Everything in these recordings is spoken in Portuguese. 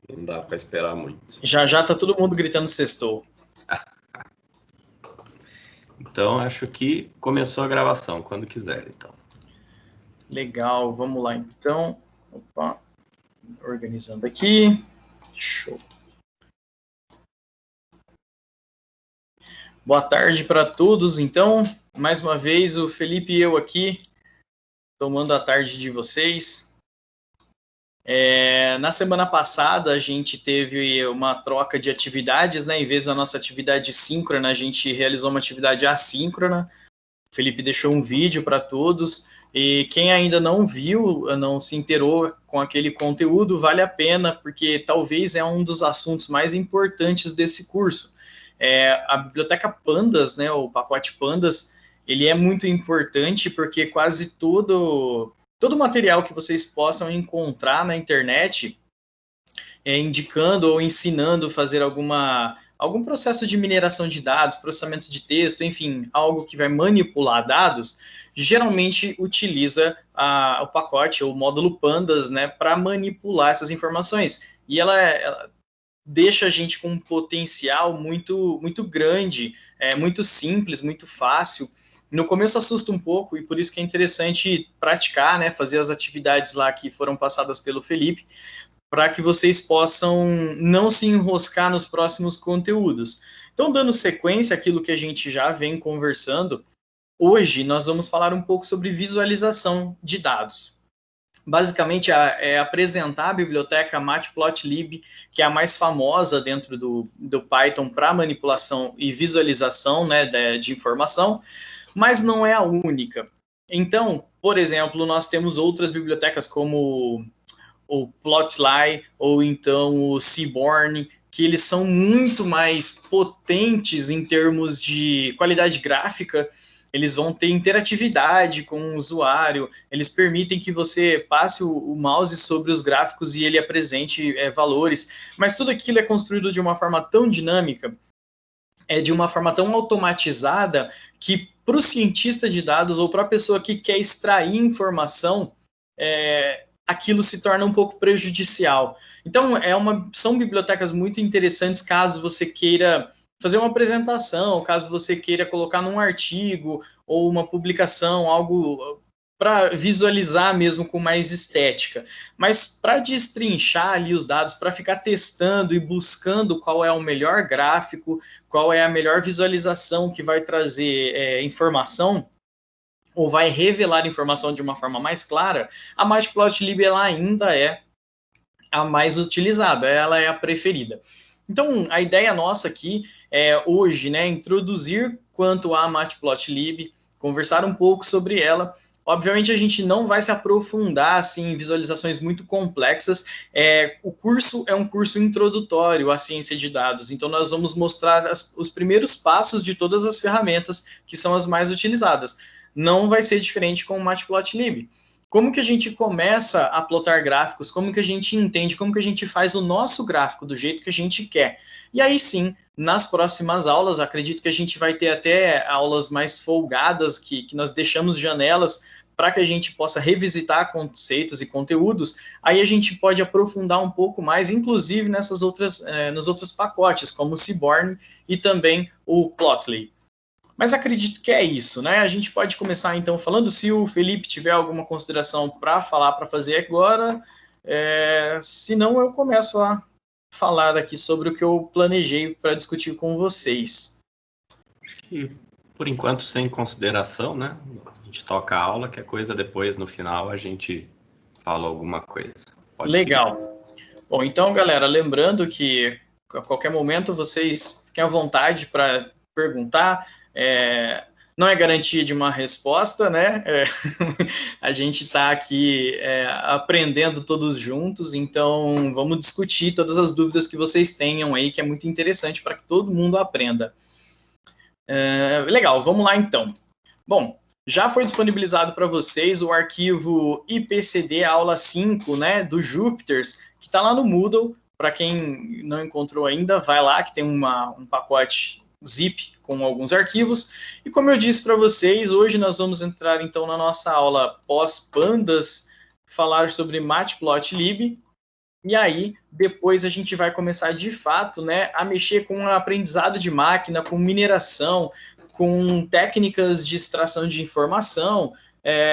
Não dá para esperar muito. Já já tá todo mundo gritando sextou. Então, acho que começou a gravação, quando quiser, então. Legal, vamos lá então. Opa, organizando aqui. Show. Boa tarde para todos, então. Mais uma vez, o Felipe e eu aqui, tomando a tarde de vocês. Na semana passada, a gente teve uma troca de atividades, né? Em vez da nossa atividade síncrona, a gente realizou uma atividade assíncrona. O Felipe deixou um vídeo para todos. E quem ainda não viu, não se inteirou com aquele conteúdo, vale a pena, porque talvez é um dos assuntos mais importantes desse curso. A biblioteca Pandas, né, o pacote Pandas, ele é muito importante porque quase todo o material que vocês possam encontrar na internet indicando ou ensinando a fazer algum processo de mineração de dados, processamento de texto, enfim, algo que vai manipular dados, geralmente utiliza o pacote ou o módulo Pandas, né, para manipular essas informações. E ela deixa a gente com um potencial muito, muito grande, muito simples, muito fácil. No começo assusta um pouco, e por isso que é interessante praticar, né, fazer as atividades lá que foram passadas pelo Felipe, para que vocês possam não se enroscar nos próximos conteúdos. Então, dando sequência àquilo que a gente já vem conversando, hoje nós vamos falar um pouco sobre visualização de dados. Basicamente, é apresentar a biblioteca Matplotlib, que é a mais famosa dentro do Python para manipulação e visualização, né, de informação, mas não é a única. Então, por exemplo, nós temos outras bibliotecas como o Plotly, ou então o Seaborn, que eles são muito mais potentes em termos de qualidade gráfica, eles vão ter interatividade com o usuário, eles permitem que você passe o mouse sobre os gráficos e ele apresente valores, mas tudo aquilo é construído de uma forma tão dinâmica, de uma forma tão automatizada, que para o cientista de dados ou para a pessoa que quer extrair informação, aquilo se torna um pouco prejudicial. Então, são bibliotecas muito interessantes caso você queira fazer uma apresentação, caso você queira colocar num artigo ou uma publicação, algo para visualizar mesmo com mais estética. Mas para destrinchar ali os dados, para ficar testando e buscando qual é o melhor gráfico, qual é a melhor visualização que vai trazer informação, ou vai revelar informação de uma forma mais clara, a Matplotlib ela ainda é a mais utilizada, ela é a preferida. Então, a ideia nossa aqui é hoje, né, introduzir quanto à Matplotlib, conversar um pouco sobre ela. Obviamente, a gente não vai se aprofundar assim, em visualizações muito complexas. O curso é um curso introdutório à ciência de dados, então nós vamos mostrar os primeiros passos de todas as ferramentas que são as mais utilizadas. Não vai ser diferente com o Matplotlib. Como que a gente começa a plotar gráficos, como que a gente entende, como que a gente faz o nosso gráfico do jeito que a gente quer. E aí sim, nas próximas aulas, acredito que a gente vai ter até aulas mais folgadas, que nós deixamos janelas para que a gente possa revisitar conceitos e conteúdos. Aí a gente pode aprofundar um pouco mais, inclusive nos outros pacotes, como o Seaborn e também o Plotly. Mas acredito que é isso, né? A gente pode começar, então, falando. Se o Felipe tiver alguma consideração para falar, para fazer agora, se não, eu começo a falar aqui sobre o que eu planejei para discutir com vocês. Acho que, por enquanto, sem consideração, né? A gente toca a aula, que é coisa depois, no final, a gente fala alguma coisa. Pode Legal. seguir. Bom, então, galera, lembrando que a qualquer momento vocês fiquem à vontade para perguntar. Não é garantia de uma resposta, né? A gente está aqui aprendendo todos juntos, então vamos discutir todas as dúvidas que vocês tenham aí, que é muito interessante para que todo mundo aprenda. Legal, vamos lá então. Bom, já foi disponibilizado para vocês o arquivo IPCD aula 5, né, do Jupyters, que está lá no Moodle. Para quem não encontrou ainda, vai lá, que tem um pacote zip com alguns arquivos. E como eu disse para vocês, hoje nós vamos entrar então na nossa aula pós-pandas, falar sobre Matplotlib. E aí, depois a gente vai começar de fato, né, a mexer com aprendizado de máquina, com mineração, com técnicas de extração de informação,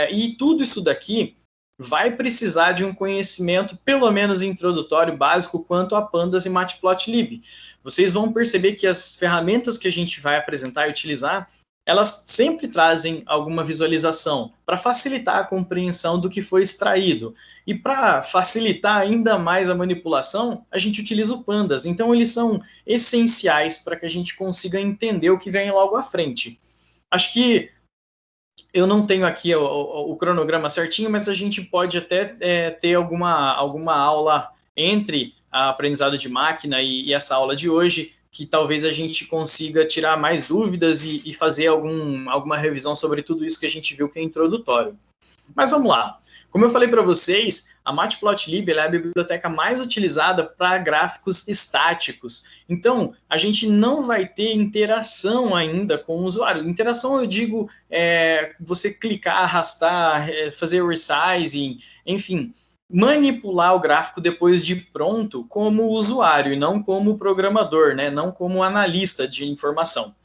e tudo isso daqui vai precisar de um conhecimento, pelo menos introdutório, básico, quanto a Pandas e Matplotlib. Vocês vão perceber que as ferramentas que a gente vai apresentar e utilizar, elas sempre trazem alguma visualização para facilitar a compreensão do que foi extraído. E para facilitar ainda mais a manipulação, a gente utiliza o Pandas. Então, eles são essenciais para que a gente consiga entender o que vem logo à frente. Acho que eu não tenho aqui o cronograma certinho, mas a gente pode até ter alguma aula entre a aprendizado de máquina e essa aula de hoje, que talvez a gente consiga tirar mais dúvidas e fazer alguma revisão sobre tudo isso que a gente viu que é introdutório. Mas vamos lá. Como eu falei para vocês, a Matplotlib é a biblioteca mais utilizada para gráficos estáticos. Então, a gente não vai ter interação ainda com o usuário. Interação, eu digo, você clicar, arrastar, fazer resizing, enfim, manipular o gráfico depois de pronto como usuário e não como programador, né? Não como analista de informação.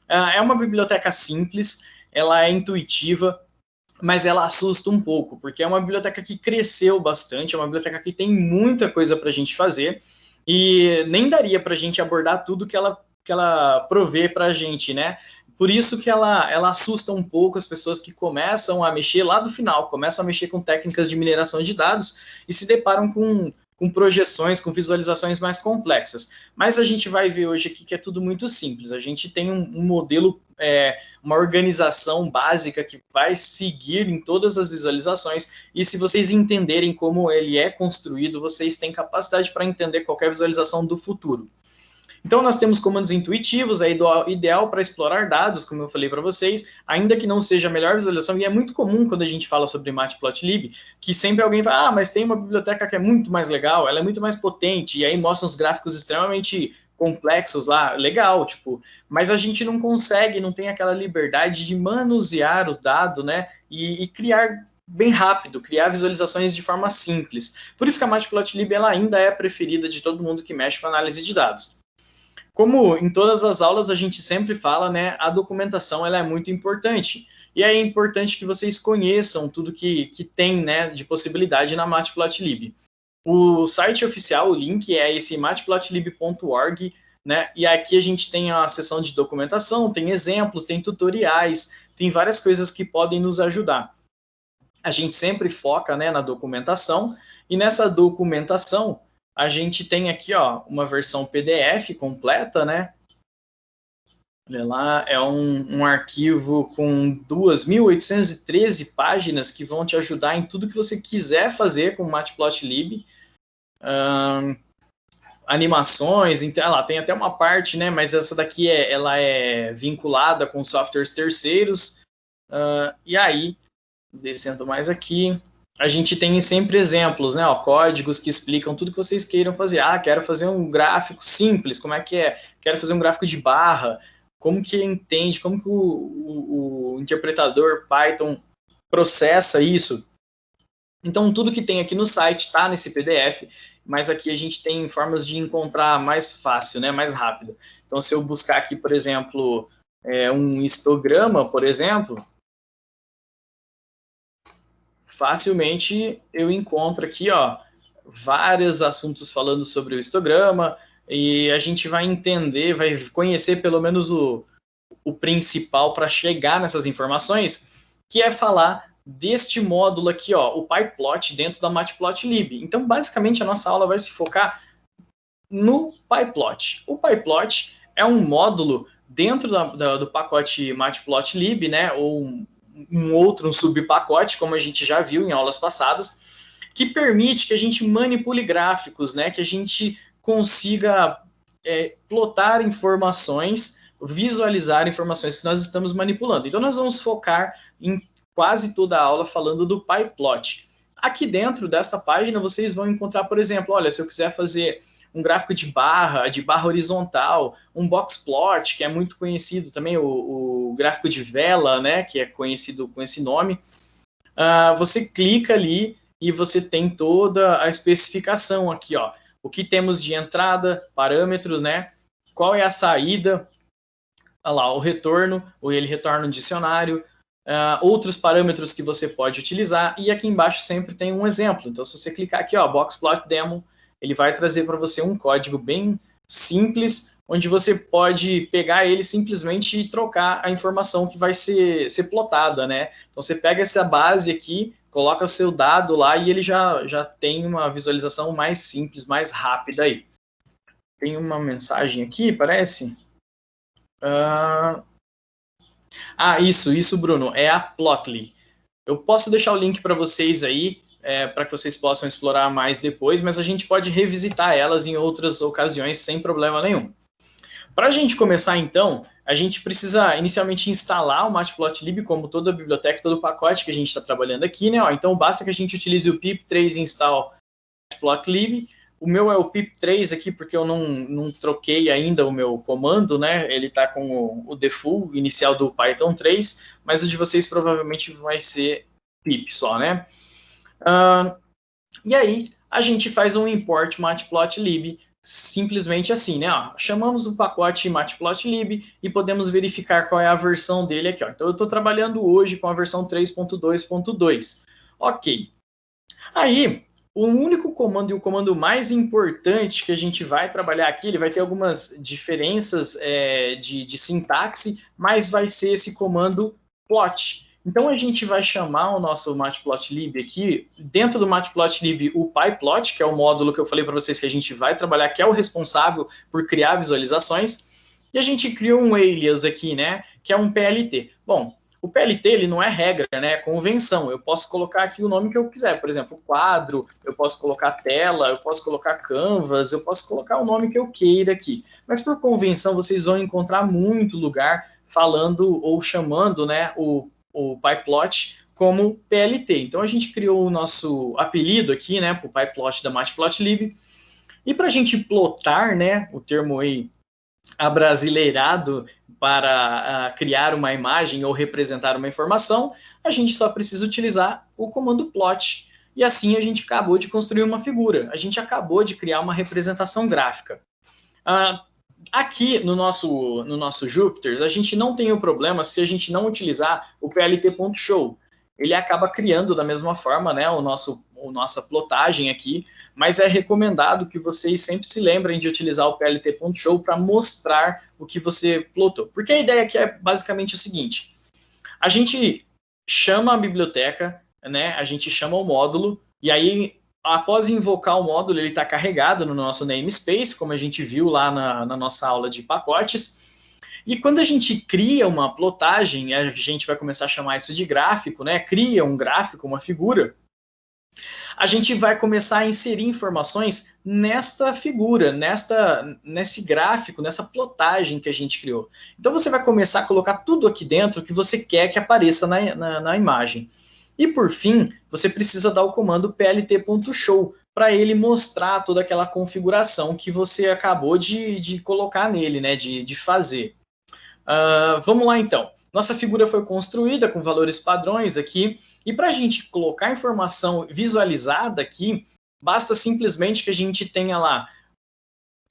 É uma biblioteca simples, ela é intuitiva, mas ela assusta um pouco, porque é uma biblioteca que cresceu bastante, é uma biblioteca que tem muita coisa para a gente fazer, e nem daria para a gente abordar tudo que ela provê para a gente, né? Por isso que ela assusta um pouco as pessoas que começam a mexer lá do final, começam a mexer com técnicas de mineração de dados e se deparam com projeções, com visualizações mais complexas. Mas a gente vai ver hoje aqui que é tudo muito simples. A gente tem um modelo, uma organização básica que vai seguir em todas as visualizações, e se vocês entenderem como ele é construído, vocês têm capacidade para entender qualquer visualização do futuro. Então, nós temos comandos intuitivos, ideal para explorar dados, como eu falei para vocês, ainda que não seja a melhor visualização, e é muito comum quando a gente fala sobre Matplotlib, que sempre alguém fala, mas tem uma biblioteca que é muito mais legal, ela é muito mais potente, e aí mostra uns gráficos extremamente complexos lá, legal, tipo, mas a gente não consegue, não tem aquela liberdade de manusear o dado, né, e criar bem rápido, criar visualizações de forma simples. Por isso que a Matplotlib ela ainda é a preferida de todo mundo que mexe com análise de dados. Como em todas as aulas a gente sempre fala, né, a documentação ela é muito importante. E é importante que vocês conheçam tudo que tem, né, de possibilidade na Matplotlib. O site oficial, o link é esse matplotlib.org, né, e aqui a gente tem a seção de documentação, tem exemplos, tem tutoriais, tem várias coisas que podem nos ajudar. A gente sempre foca, né, na documentação, e nessa documentação a gente tem aqui, ó, uma versão PDF completa, né? Olha lá, é um arquivo com 2.813 páginas que vão te ajudar em tudo que você quiser fazer com o Matplotlib. Animações, tem até uma parte, né? Mas essa daqui ela é vinculada com softwares terceiros. E aí, descendo mais aqui, a gente tem sempre exemplos, né? Códigos que explicam tudo que vocês queiram fazer. Quero fazer um gráfico simples, como é que é? Quero fazer um gráfico de barra, como que entende, como que o interpretador Python processa isso. Então, tudo que tem aqui no site está nesse PDF, mas aqui a gente tem formas de encontrar mais fácil, né? Mais rápido. Então, se eu buscar aqui, por exemplo, um histograma, por exemplo, facilmente eu encontro aqui, ó, vários assuntos falando sobre o histograma, e a gente vai entender, vai conhecer pelo menos o principal para chegar nessas informações, que é falar deste módulo aqui, ó, o PyPlot dentro da Matplotlib. Então, basicamente, a nossa aula vai se focar no PyPlot. O PyPlot é um módulo dentro do pacote Matplotlib, né, ou um subpacote, como a gente já viu em aulas passadas, que permite que a gente manipule gráficos, né, que a gente consiga plotar informações, visualizar informações que nós estamos manipulando. Então, nós vamos focar em quase toda a aula falando do PyPlot. Aqui dentro dessa página, vocês vão encontrar, por exemplo, olha, se eu quiser fazer um gráfico de barra horizontal, um boxplot, que é muito conhecido também, o gráfico de vela, né, que é conhecido com esse nome, você clica ali e você tem toda a especificação aqui, ó. O que temos de entrada, parâmetros, né? Qual é a saída, olha lá, o retorno, ou ele retorna um dicionário, outros parâmetros que você pode utilizar, e aqui embaixo sempre tem um exemplo. Então, se você clicar aqui, ó, Boxplot Demo, ele vai trazer para você um código bem simples, onde você pode pegar ele simplesmente e trocar a informação que vai ser plotada, né? Então, você pega essa base aqui, coloca o seu dado lá e ele já tem uma visualização mais simples, mais rápida aí. Tem uma mensagem aqui, parece? Isso, Bruno, é a Plotly. Eu posso deixar o link para vocês aí, para que vocês possam explorar mais depois, mas a gente pode revisitar elas em outras ocasiões sem problema nenhum. Para a gente começar, então, a gente precisa inicialmente instalar o Matplotlib, como toda a biblioteca, todo o pacote que a gente está trabalhando aqui, né? Então, basta que a gente utilize o pip3 install Matplotlib. O meu é o pip3 aqui, porque eu não troquei ainda o meu comando, né? Ele está com o default inicial do Python 3, mas o de vocês provavelmente vai ser pip só, né? E aí, a gente faz um import matplotlib, simplesmente assim, né? Ó, chamamos o pacote matplotlib e podemos verificar qual é a versão dele aqui. Ó. Então, eu estou trabalhando hoje com a versão 3.2.2. Ok. Aí, o único comando e o comando mais importante que a gente vai trabalhar aqui, ele vai ter algumas diferenças de sintaxe, mas vai ser esse comando plot. Então, a gente vai chamar o nosso matplotlib aqui, dentro do matplotlib, o pyplot, que é o módulo que eu falei para vocês que a gente vai trabalhar, que é o responsável por criar visualizações, e a gente cria um alias aqui, né, que é um PLT. Bom, o PLT, ele não é regra, né, é convenção. Eu posso colocar aqui o nome que eu quiser, por exemplo, quadro, eu posso colocar tela, eu posso colocar canvas, eu posso colocar o nome que eu queira aqui. Mas por convenção, vocês vão encontrar muito lugar falando ou chamando, né, o pyplot como PLT. Então, a gente criou o nosso apelido aqui, né, para o pyplot da Matplotlib. E para a gente plotar, né, o termo aí abrasileirado para criar uma imagem ou representar uma informação, a gente só precisa utilizar o comando plot. E assim a gente acabou de construir uma figura. A gente acabou de criar uma representação gráfica. Aqui no nosso Jupyter, a gente não tem o problema se a gente não utilizar o plt.show. Ele acaba criando da mesma forma, né, nossa plotagem aqui, mas é recomendado que vocês sempre se lembrem de utilizar o plt.show para mostrar o que você plotou. Porque a ideia aqui é basicamente o seguinte: a gente chama a biblioteca, né, a gente chama o módulo, e aí, após invocar o módulo, ele está carregado no nosso namespace, como a gente viu lá na nossa aula de pacotes. E quando a gente cria uma plotagem, a gente vai começar a chamar isso de gráfico, né? Cria um gráfico, uma figura, a gente vai começar a inserir informações nesta figura, nesse gráfico, nessa plotagem que a gente criou. Então você vai começar a colocar tudo aqui dentro que você quer que apareça na imagem. E por fim, você precisa dar o comando plt.show para ele mostrar toda aquela configuração que você acabou de colocar nele, né? De fazer. Vamos lá então. Nossa figura foi construída com valores padrões aqui, e para a gente colocar informação visualizada aqui, basta simplesmente que a gente tenha lá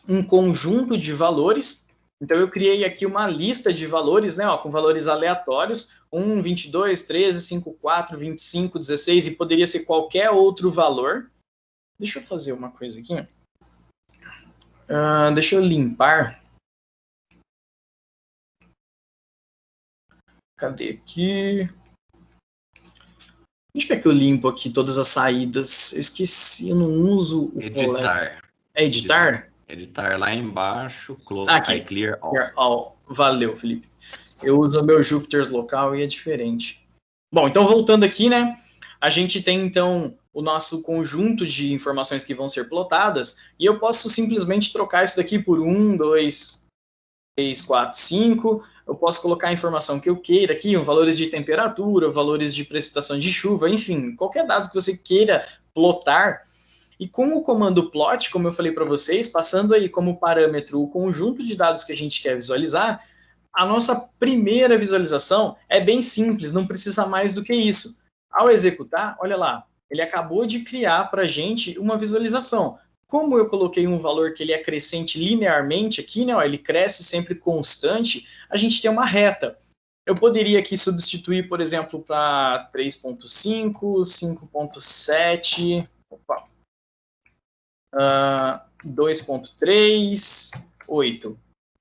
um conjunto de valores. Então eu criei aqui uma lista de valores, né, ó, com valores aleatórios, 1, 22, 13, 5, 4, 25, 16, e poderia ser qualquer outro valor. Deixa eu fazer uma coisa aqui. Deixa eu limpar. Cadê aqui? Onde é que eu limpo aqui todas as saídas? Eu esqueci, eu não uso o editar. É editar? Editar lá embaixo, close, aqui. Clear All. Clear all. Valeu, Felipe. Eu uso o meu Jupyter local e é diferente. Bom, então voltando aqui, né? A gente tem então o nosso conjunto de informações que vão ser plotadas, e eu posso simplesmente trocar isso daqui por 1, 2, 3, 4, 5. Eu posso colocar a informação que eu queira aqui, valores de temperatura, valores de precipitação de chuva, enfim, qualquer dado que você queira plotar. E com o comando plot, como eu falei para vocês, passando aí como parâmetro o conjunto de dados que a gente quer visualizar, a nossa primeira visualização é bem simples, não precisa mais do que isso. Ao executar, olha lá, ele acabou de criar para a gente uma visualização. Como eu coloquei um valor que ele é crescente linearmente aqui, né, ó, ele cresce sempre constante, a gente tem uma reta. Eu poderia aqui substituir, por exemplo, para 3.5, 5.7, 2.3, 8,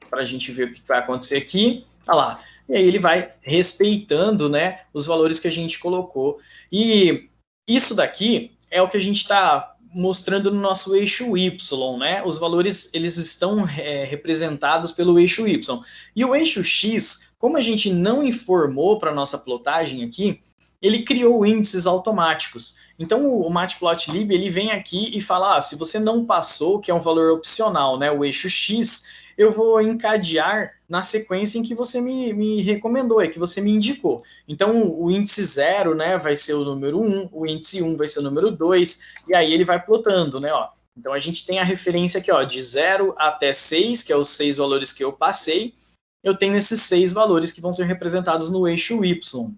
para a gente ver o que vai acontecer aqui. Olha lá. E aí ele vai respeitando, né, os valores que a gente colocou. E isso daqui é o que a gente está mostrando no nosso eixo Y, né? Os valores, eles estão representados pelo eixo Y. E o eixo X, como a gente não informou para a nossa plotagem aqui, ele criou índices automáticos. Então, o Matplotlib, ele vem aqui e fala, se você não passou, que é um valor opcional, né, o eixo X, eu vou encadear na sequência em que você me recomendou, que você me indicou. Então, o índice 0, né, vai ser o número 1, o índice 1 vai ser o número 2, e aí ele vai plotando, né, ó. Então, a gente tem a referência aqui, ó, de 0 até 6, que é os 6 valores que eu passei. Eu tenho esses 6 valores que vão ser representados no eixo Y.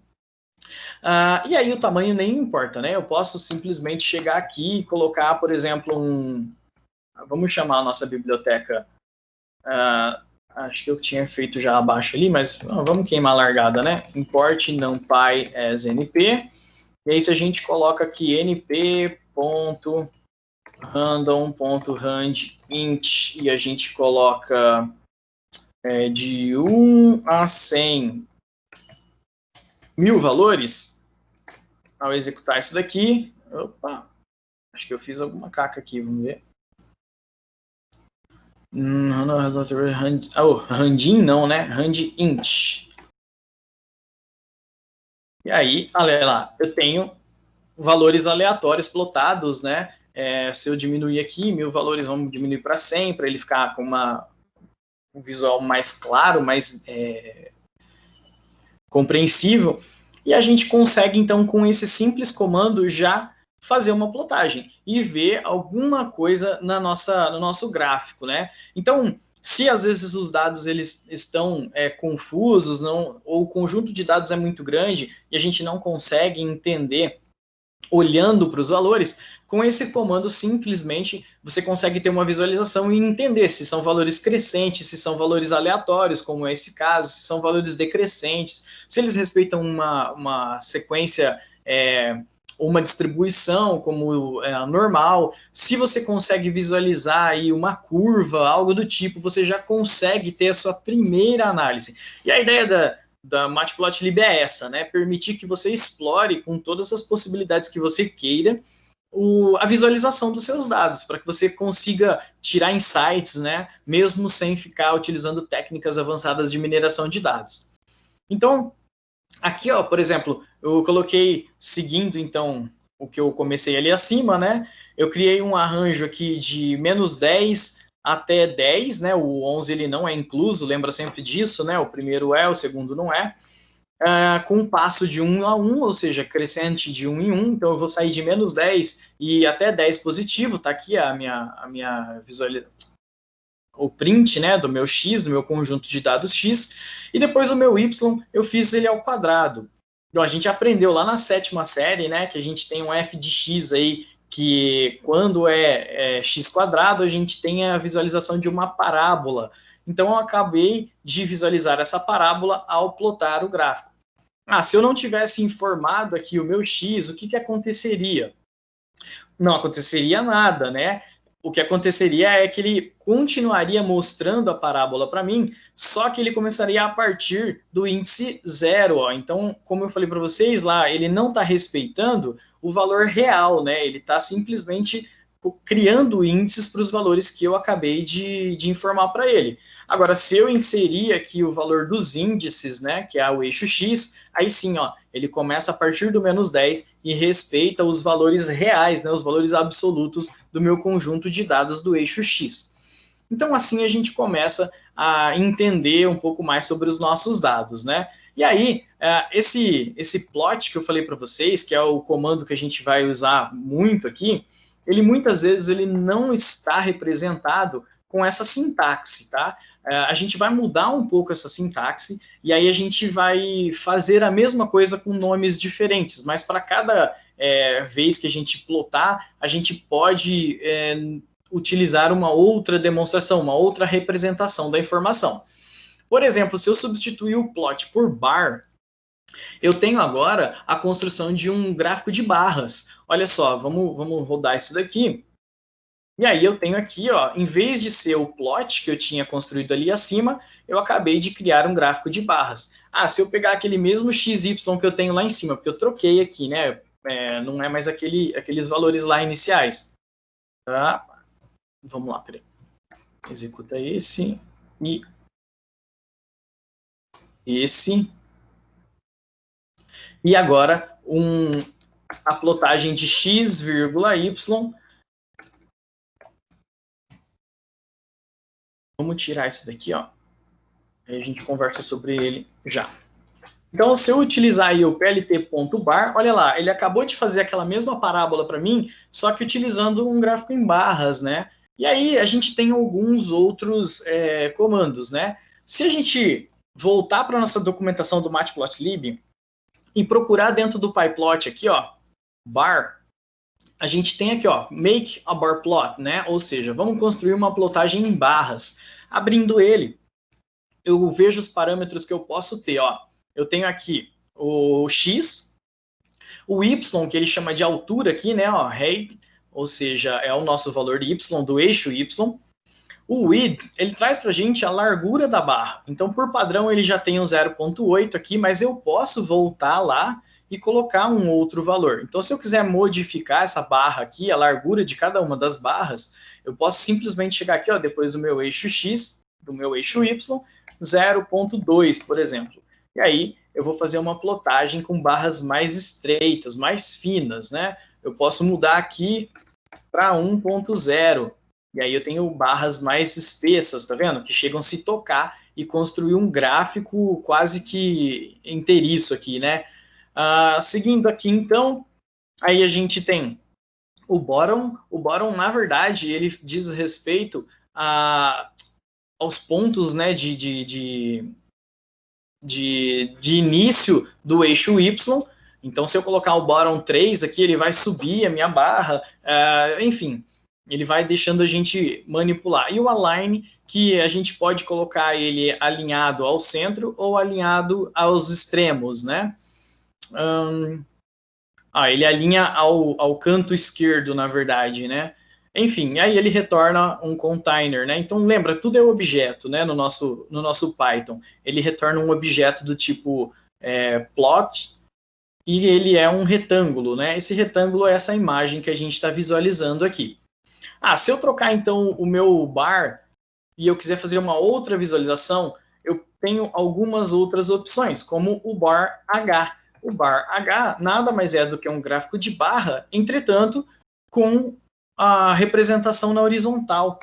E aí o tamanho nem importa, né? Eu posso simplesmente chegar aqui e colocar, por exemplo, vamos chamar a nossa biblioteca... acho que eu tinha feito já abaixo ali, mas vamos queimar a largada, né? Import numpy as np. E aí se a gente coloca aqui np.random.randint e a gente coloca de 1 a 100 mil valores, ao executar isso daqui, opa, acho que eu fiz alguma caca aqui, vamos ver. Randin não, né? Randint. E aí, olha lá, eu tenho valores aleatórios plotados, né? Se eu diminuir aqui, 1000 valores, vamos diminuir para 100, para ele ficar com um visual mais claro, mais compreensível. E a gente consegue, então, com esse simples comando, já fazer uma plotagem e ver alguma coisa no nosso gráfico, né? Então, se às vezes os dados eles estão confusos, ou o conjunto de dados é muito grande e a gente não consegue entender olhando para os valores, com esse comando simplesmente você consegue ter uma visualização e entender se são valores crescentes, se são valores aleatórios, como é esse caso, se são valores decrescentes, se eles respeitam uma sequência, uma distribuição como normal. Se você consegue visualizar aí uma curva, algo do tipo, você já consegue ter a sua primeira análise. E a ideia da Matplotlib é essa, né? Permitir que você explore com todas as possibilidades que você queira a visualização dos seus dados, para que você consiga tirar insights, né? Mesmo sem ficar utilizando técnicas avançadas de mineração de dados. Então, aqui, ó, por exemplo, eu coloquei, seguindo, então, o que eu comecei ali acima, né? Eu criei um arranjo aqui de -10 até 10, né? O 11 ele não é incluso, lembra sempre disso, né? O primeiro o segundo não é. Com um passo de 1 a 1, ou seja, crescente de 1 em 1, então eu vou sair de -10 e até 10 positivo, tá aqui a minha visualização, o print, né, do meu X, do meu conjunto de dados X, e depois o meu Y, eu fiz ele ao quadrado. Então, a gente aprendeu lá na 7ª série, né, que a gente tem um f de x aí, que quando é x quadrado, a gente tem a visualização de uma parábola. Então, eu acabei de visualizar essa parábola ao plotar o gráfico. Se eu não tivesse informado aqui o meu x, o que aconteceria? Não aconteceria nada, né? O que aconteceria é que ele continuaria mostrando a parábola para mim, só que ele começaria a partir do índice 0. Ó. Então, como eu falei para vocês lá, ele não está respeitando o valor real, né? Ele está simplesmente criando índices para os valores que eu acabei de informar para ele. Agora, se eu inserir aqui o valor dos índices, né, que é o eixo X, aí sim, ó, ele começa a partir do -10 e respeita os valores reais, né, os valores absolutos do meu conjunto de dados do eixo X. Então, assim a gente começa a entender um pouco mais sobre os nossos dados, né? E aí, esse plot que eu falei para vocês, que é o comando que a gente vai usar muito aqui, ele muitas vezes ele não está representado com essa sintaxe, tá? A gente vai mudar um pouco essa sintaxe e aí a gente vai fazer a mesma coisa com nomes diferentes, mas para cada vez que a gente plotar, a gente pode utilizar uma outra demonstração, uma outra representação da informação. Por exemplo, se eu substituir o plot por bar, eu tenho agora a construção de um gráfico de barras. Olha só, vamos rodar isso daqui. E aí eu tenho aqui, ó, em vez de ser o plot que eu tinha construído ali acima, eu acabei de criar um gráfico de barras. Ah, se eu pegar aquele mesmo XY que eu tenho lá em cima, porque eu troquei aqui, né? Não é mais aqueles valores lá iniciais. Tá? Vamos lá, peraí. Executa esse e esse. E agora a plotagem de x, y. Vamos tirar isso daqui, ó. Aí a gente conversa sobre ele já. Então, se eu utilizar aí o plt.bar, olha lá, ele acabou de fazer aquela mesma parábola para mim, só que utilizando um gráfico em barras, né? E aí a gente tem alguns outros comandos, né? Se a gente voltar para a nossa documentação do Matplotlib e procurar dentro do pyplot aqui, ó, bar, a gente tem aqui, ó, make a bar plot, né? Ou seja, vamos construir uma plotagem em barras. Abrindo ele, eu vejo os parâmetros que eu posso ter, ó. Eu tenho aqui o x, o y, que ele chama de altura aqui, né, ó, height, ou seja, é o nosso valor y, do eixo y. O width, ele traz pra gente a largura da barra. Então, por padrão, ele já tem um 0.8 aqui, mas eu posso voltar lá e colocar um outro valor. Então, se eu quiser modificar essa barra aqui, a largura de cada uma das barras, eu posso simplesmente chegar aqui, ó, depois do meu eixo x, do meu eixo y, 0.2, por exemplo. E aí, eu vou fazer uma plotagem com barras mais estreitas, mais finas, né? Eu posso mudar aqui para 1.0. E aí eu tenho barras mais espessas, tá vendo? Que chegam a se tocar e construir um gráfico quase que inteiriço aqui, né? Seguindo aqui, então, aí a gente tem o bottom. O bottom, na verdade, ele diz respeito aos pontos, né, de início do eixo Y. Então, se eu colocar o bottom 3 aqui, ele vai subir a minha barra, enfim, ele vai deixando a gente manipular. E o align, que a gente pode colocar ele alinhado ao centro ou alinhado aos extremos, né? Ele alinha ao canto esquerdo, na verdade, né? Enfim, aí ele retorna um container, né? Então, lembra, tudo é objeto, né? No nosso Python. Ele retorna um objeto do tipo plot, e ele é um retângulo, né? Esse retângulo é essa imagem que a gente está visualizando aqui. Se eu trocar, então, o meu bar e eu quiser fazer uma outra visualização, eu tenho algumas outras opções, como o bar H. O bar H nada mais é do que um gráfico de barra, entretanto, com a representação na horizontal.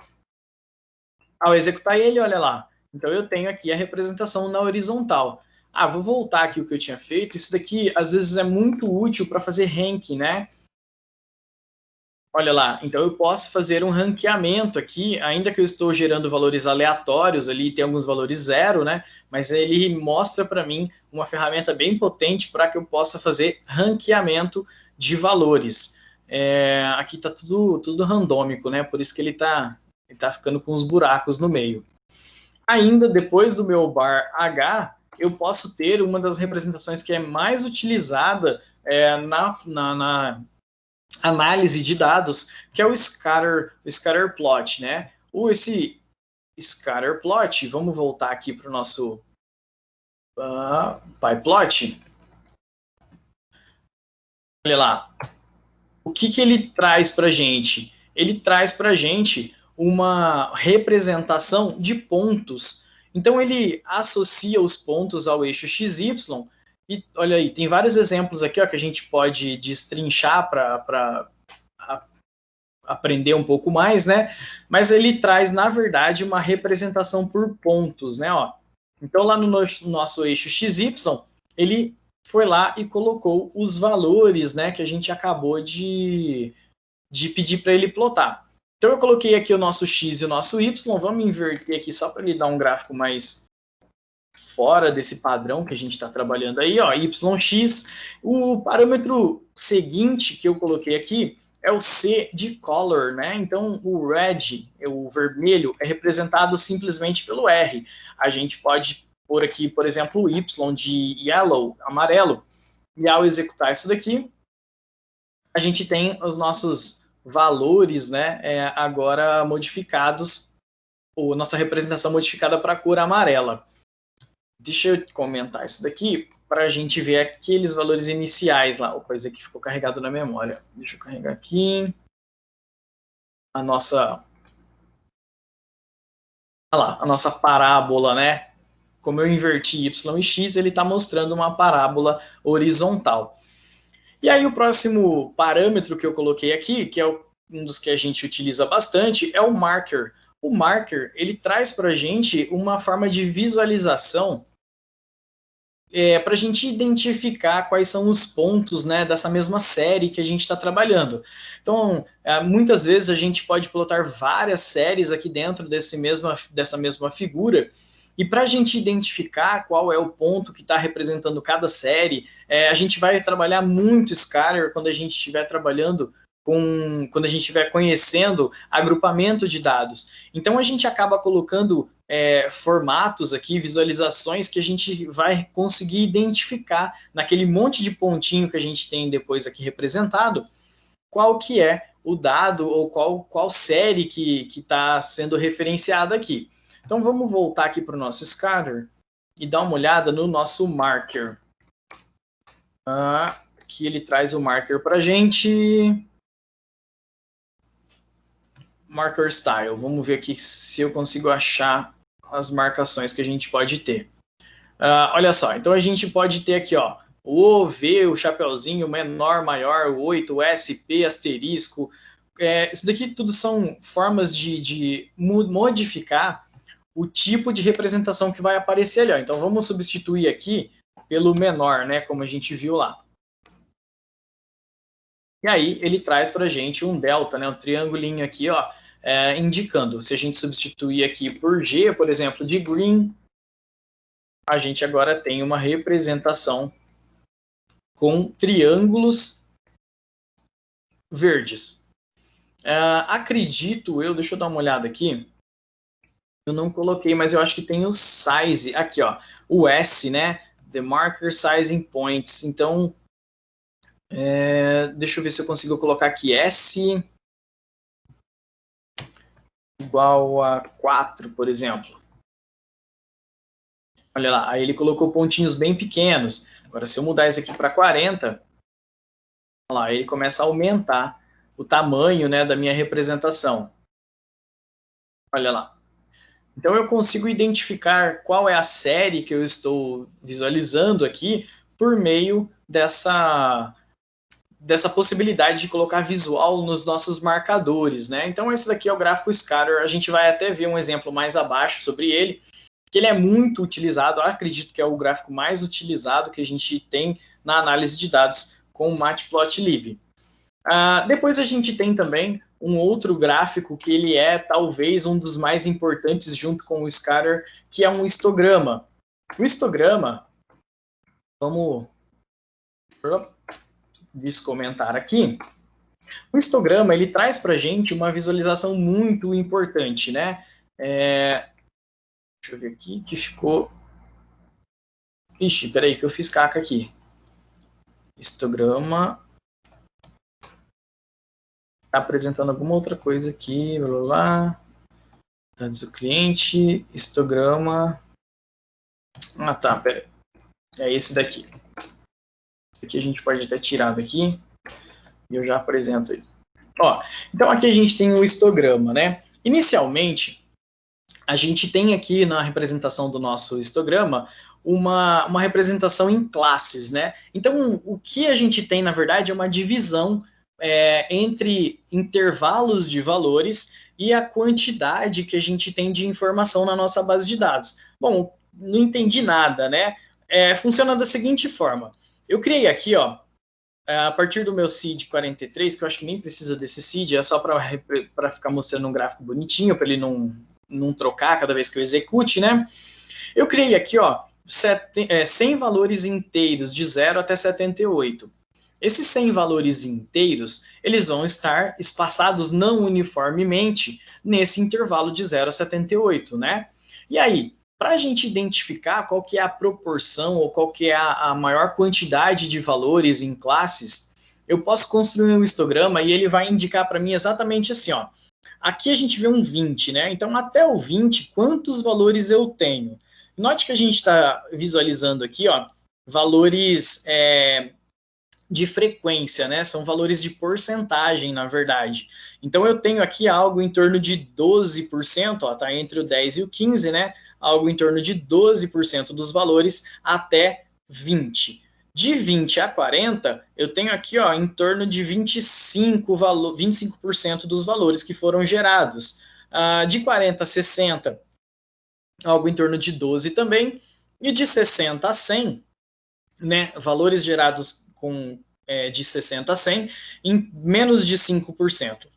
Ao executar ele, olha lá. Então, eu tenho aqui a representação na horizontal. Vou voltar aqui o que eu tinha feito. Isso daqui, às vezes, é muito útil para fazer ranking, né? Olha lá, então eu posso fazer um ranqueamento aqui, ainda que eu estou gerando valores aleatórios ali, tem alguns valores zero, né? Mas ele mostra para mim uma ferramenta bem potente para que eu possa fazer ranqueamento de valores. Aqui está tudo randômico, né? Por isso que ele tá ficando com os buracos no meio. Ainda depois do meu bar H, eu posso ter uma das representações que é mais utilizada na análise de dados, que é o scatter plot, né? Esse scatter plot, vamos voltar aqui para o nosso pyplot. Olha lá, o que ele traz para a gente? Ele traz para a gente uma representação de pontos. Então, ele associa os pontos ao eixo XY. E olha aí, tem vários exemplos aqui, ó, que a gente pode destrinchar para aprender um pouco mais, né? Mas ele traz, na verdade, uma representação por pontos, né? Ó. Então, lá no nosso eixo XY, ele foi lá e colocou os valores, né, que a gente acabou de pedir para ele plotar. Então, eu coloquei aqui o nosso X e o nosso Y. Vamos inverter aqui só para ele dar um gráfico mais fora desse padrão que a gente está trabalhando aí, ó, YX. O parâmetro seguinte que eu coloquei aqui é o C de color, né? Então, o red, o vermelho, é representado simplesmente pelo R. A gente pode pôr aqui, por exemplo, o Y de yellow, amarelo. E ao executar isso daqui, a gente tem os nossos valores, né, agora modificados, ou nossa representação modificada para a cor amarela. Deixa eu comentar isso daqui para a gente ver aqueles valores iniciais lá. Opa, isso aqui ficou carregado na memória. Deixa eu carregar aqui. A nossa... Olha lá, a nossa parábola, né? Como eu inverti Y e X, ele está mostrando uma parábola horizontal. E aí o próximo parâmetro que eu coloquei aqui, que é um dos que a gente utiliza bastante, é o marker. O marker, ele traz para a gente uma forma de visualização para a gente identificar quais são os pontos, né, dessa mesma série que a gente está trabalhando. Então, muitas vezes a gente pode plotar várias séries aqui dentro dessa mesma figura, e para a gente identificar qual é o ponto que está representando cada série, a gente vai trabalhar muito scatter quando a gente estiver trabalhando quando a gente estiver conhecendo agrupamento de dados. Então a gente acaba colocando formatos aqui, visualizações que a gente vai conseguir identificar naquele monte de pontinho que a gente tem depois aqui representado, qual que é o dado ou qual série que está sendo referenciada aqui. Então vamos voltar aqui para o nosso scatter e dar uma olhada no nosso marker. Aqui ele traz o marker para a gente. Marker style. Vamos ver aqui se eu consigo achar as marcações que a gente pode ter. Olha só, então a gente pode ter aqui, ó, o O, V, o chapeuzinho, menor, maior, o 8, o S, P, asterisco. Isso daqui tudo são formas de modificar o tipo de representação que vai aparecer ali, ó. Então vamos substituir aqui pelo menor, né, como a gente viu lá. E aí ele traz para a gente um delta, né, um triangulinho aqui, ó, indicando. Se a gente substituir aqui por G, por exemplo, de green, a gente agora tem uma representação com triângulos verdes. Acredito eu, deixa eu dar uma olhada aqui, eu não coloquei, mas eu acho que tem o size, aqui ó, o S, né, the marker sizing points, então, deixa eu ver se eu consigo colocar aqui S igual a 4, por exemplo. Olha lá, aí ele colocou pontinhos bem pequenos. Agora, se eu mudar isso aqui para 40, olha lá, ele começa a aumentar o tamanho, né, da minha representação. Olha lá. Então, eu consigo identificar qual é a série que eu estou visualizando aqui por meio dessa possibilidade de colocar visual nos nossos marcadores, né? Então, esse daqui é o gráfico scatter. A gente vai até ver um exemplo mais abaixo sobre ele, que ele é muito utilizado, eu acredito que é o gráfico mais utilizado que a gente tem na análise de dados com o Matplotlib. Depois a gente tem também um outro gráfico que ele é talvez um dos mais importantes junto com o scatter, que é um histograma. O histograma, vamos descomentar aqui. O histograma, ele traz para a gente uma visualização muito importante, né? Deixa eu ver aqui, que ficou... Ixi, peraí, que eu fiz caca aqui. Histograma. Está apresentando alguma outra coisa aqui, blá, blá, blá. Dados do cliente, histograma. Tá, peraí. É esse daqui. Esse aqui a gente pode até tirar daqui. E eu já apresento ele. Ó, então aqui a gente tem o histograma, né? Inicialmente, a gente tem aqui na representação do nosso histograma uma representação em classes, né? Então, o que a gente tem, na verdade, é uma divisão entre intervalos de valores e a quantidade que a gente tem de informação na nossa base de dados. Bom, não entendi nada, né? Funciona da seguinte forma. Eu criei aqui, ó, a partir do meu seed 43, que eu acho que nem precisa desse seed, é só para ficar mostrando um gráfico bonitinho, para ele não trocar cada vez que eu execute, né? Eu criei aqui, ó, 100 valores inteiros de 0 até 78. Esses 100 valores inteiros, eles vão estar espaçados não uniformemente nesse intervalo de 0 a 78, né? E aí, para a gente identificar qual que é a proporção ou qual que é a maior quantidade de valores em classes, eu posso construir um histograma e ele vai indicar para mim exatamente assim, ó. Aqui a gente vê um 20, né? Então, até o 20, quantos valores eu tenho? Note que a gente está visualizando aqui, ó, valores de frequência, né? São valores de porcentagem, na verdade. Então, eu tenho aqui algo em torno de 12%, ó, tá entre o 10 e o 15, né? Algo em torno de 12% dos valores até 20. De 20 a 40, eu tenho aqui, ó, em torno de 25% dos valores que foram gerados. De 40 a 60, algo em torno de 12 também. E de 60 a 100, né, valores gerados de 60 a 100 em menos de 5%.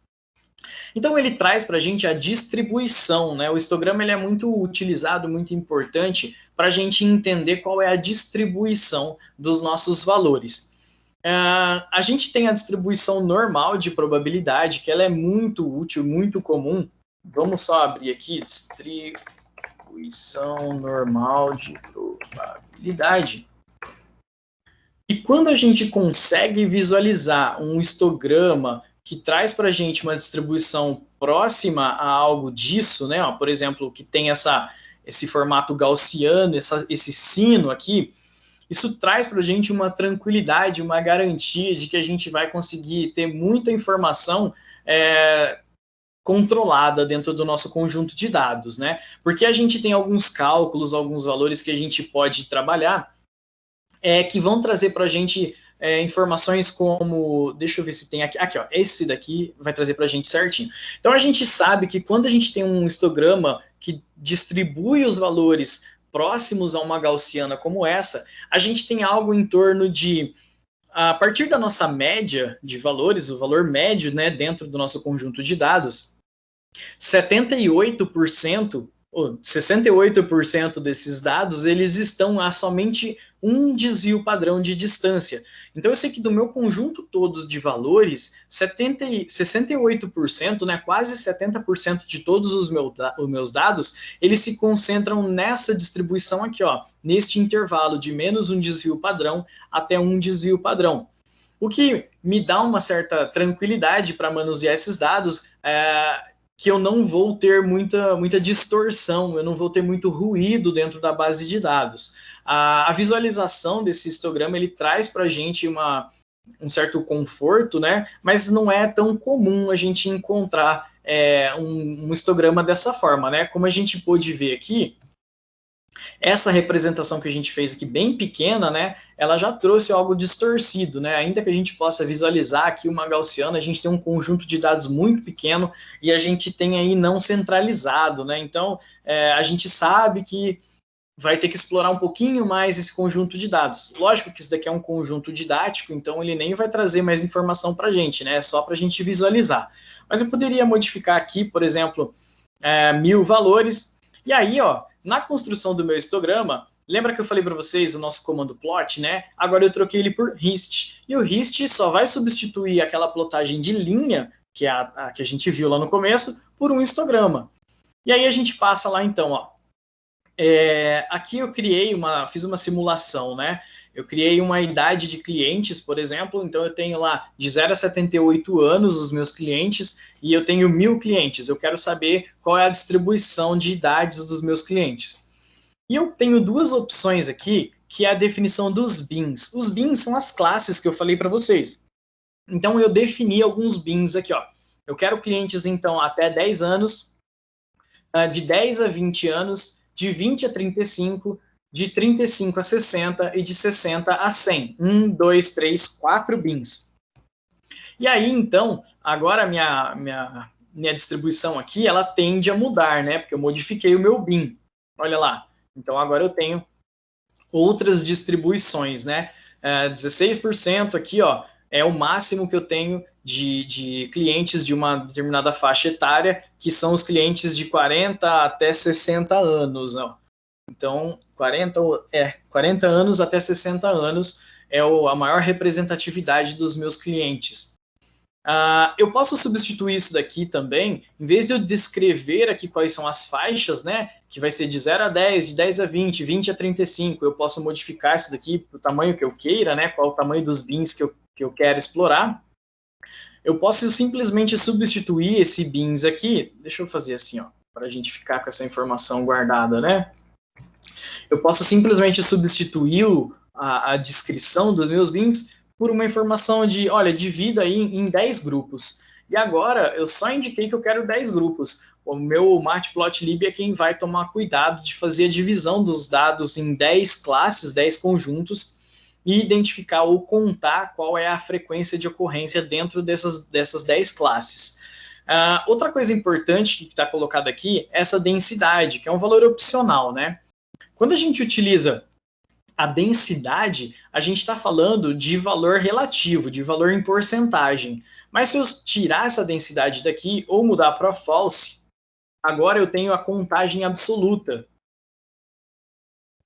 Então ele traz para a gente a distribuição, né? O histograma ele é muito utilizado, muito importante para a gente entender qual é a distribuição dos nossos valores. A gente tem a distribuição normal de probabilidade, que ela é muito útil, muito comum. Vamos só abrir aqui, distribuição normal de probabilidade. E quando a gente consegue visualizar um histograma que traz para a gente uma distribuição próxima a algo disso, né? Ó, por exemplo, que tem esse formato gaussiano, esse sino aqui, isso traz para a gente uma tranquilidade, uma garantia de que a gente vai conseguir ter muita informação controlada dentro do nosso conjunto de dados, né? Porque a gente tem alguns cálculos, alguns valores que a gente pode trabalhar, que vão trazer para a gente informações como, deixa eu ver se tem aqui, ó, esse daqui vai trazer para a gente certinho. Então a gente sabe que quando a gente tem um histograma que distribui os valores próximos a uma gaussiana como essa, a gente tem algo em torno de, a partir da nossa média de valores, o valor médio, né, dentro do nosso conjunto de dados, 68% desses dados, eles estão a somente um desvio padrão de distância. Então, eu sei que do meu conjunto todo de valores, 68%, né, quase 70% de todos os meus dados, eles se concentram nessa distribuição aqui, ó, neste intervalo de menos um desvio padrão até um desvio padrão. O que me dá uma certa tranquilidade para manusear esses dados, que eu não vou ter muita distorção, eu não vou ter muito ruído dentro da base de dados. A visualização desse histograma, ele traz para a gente um certo conforto, né? Mas não é tão comum a gente encontrar um histograma dessa forma, né? Como a gente pôde ver aqui, essa representação que a gente fez aqui bem pequena, né, ela já trouxe algo distorcido, né, ainda que a gente possa visualizar aqui uma gaussiana, a gente tem um conjunto de dados muito pequeno e a gente tem aí não centralizado, né, então a gente sabe que vai ter que explorar um pouquinho mais esse conjunto de dados. Lógico que isso daqui é um conjunto didático, então ele nem vai trazer mais informação para a gente, né, é só para a gente visualizar. Mas eu poderia modificar aqui, por exemplo, 1000 valores, e aí, ó, na construção do meu histograma, lembra que eu falei para vocês o nosso comando plot, né? Agora eu troquei ele por hist. E o hist só vai substituir aquela plotagem de linha, que é a que a gente viu lá no começo, por um histograma. E aí a gente passa lá então, ó. Aqui eu fiz uma simulação, né? Eu criei uma idade de clientes, por exemplo, então eu tenho lá de 0 a 78 anos os meus clientes e eu tenho 1000 clientes. Eu quero saber qual é a distribuição de idades dos meus clientes. E eu tenho duas opções aqui, que é a definição dos bins. Os bins são as classes que eu falei para vocês. Então eu defini alguns bins aqui, ó. Eu quero clientes, então, até 10 anos, de 10 a 20 anos, de 20 a 35, de 35 a 60 e de 60 a 100. 1, 2, 3, 4 bins. E aí, então, agora a minha distribuição aqui, ela tende a mudar, né? Porque eu modifiquei o meu bin. Olha lá. Então, agora eu tenho outras distribuições, né? 16% aqui, ó, é o máximo que eu tenho de clientes de uma determinada faixa etária, que são os clientes de 40 até 60 anos. Ó. Então, 40 anos até 60 anos é a maior representatividade dos meus clientes. Eu posso substituir isso daqui também, em vez de eu descrever aqui quais são as faixas, né, que vai ser de 0 a 10, de 10 a 20, 20 a 35, eu posso modificar isso daqui para o tamanho que eu queira, né, qual o tamanho dos bins que eu quero explorar. Eu posso simplesmente substituir esse bins aqui, deixa eu fazer assim, ó, para a gente ficar com essa informação guardada, né? Eu posso simplesmente substituir a descrição dos meus bins por uma informação de, olha, divida aí em 10 grupos. E agora eu só indiquei que eu quero 10 grupos. O meu Matplotlib é quem vai tomar cuidado de fazer a divisão dos dados em 10 classes, 10 conjuntos, e identificar ou contar qual é a frequência de ocorrência dentro dessas 10 classes. Outra coisa importante que está colocada aqui é essa densidade, que é um valor opcional, né? Quando a gente utiliza a densidade, a gente está falando de valor relativo, de valor em porcentagem. Mas se eu tirar essa densidade daqui ou mudar para false, agora eu tenho a contagem absoluta.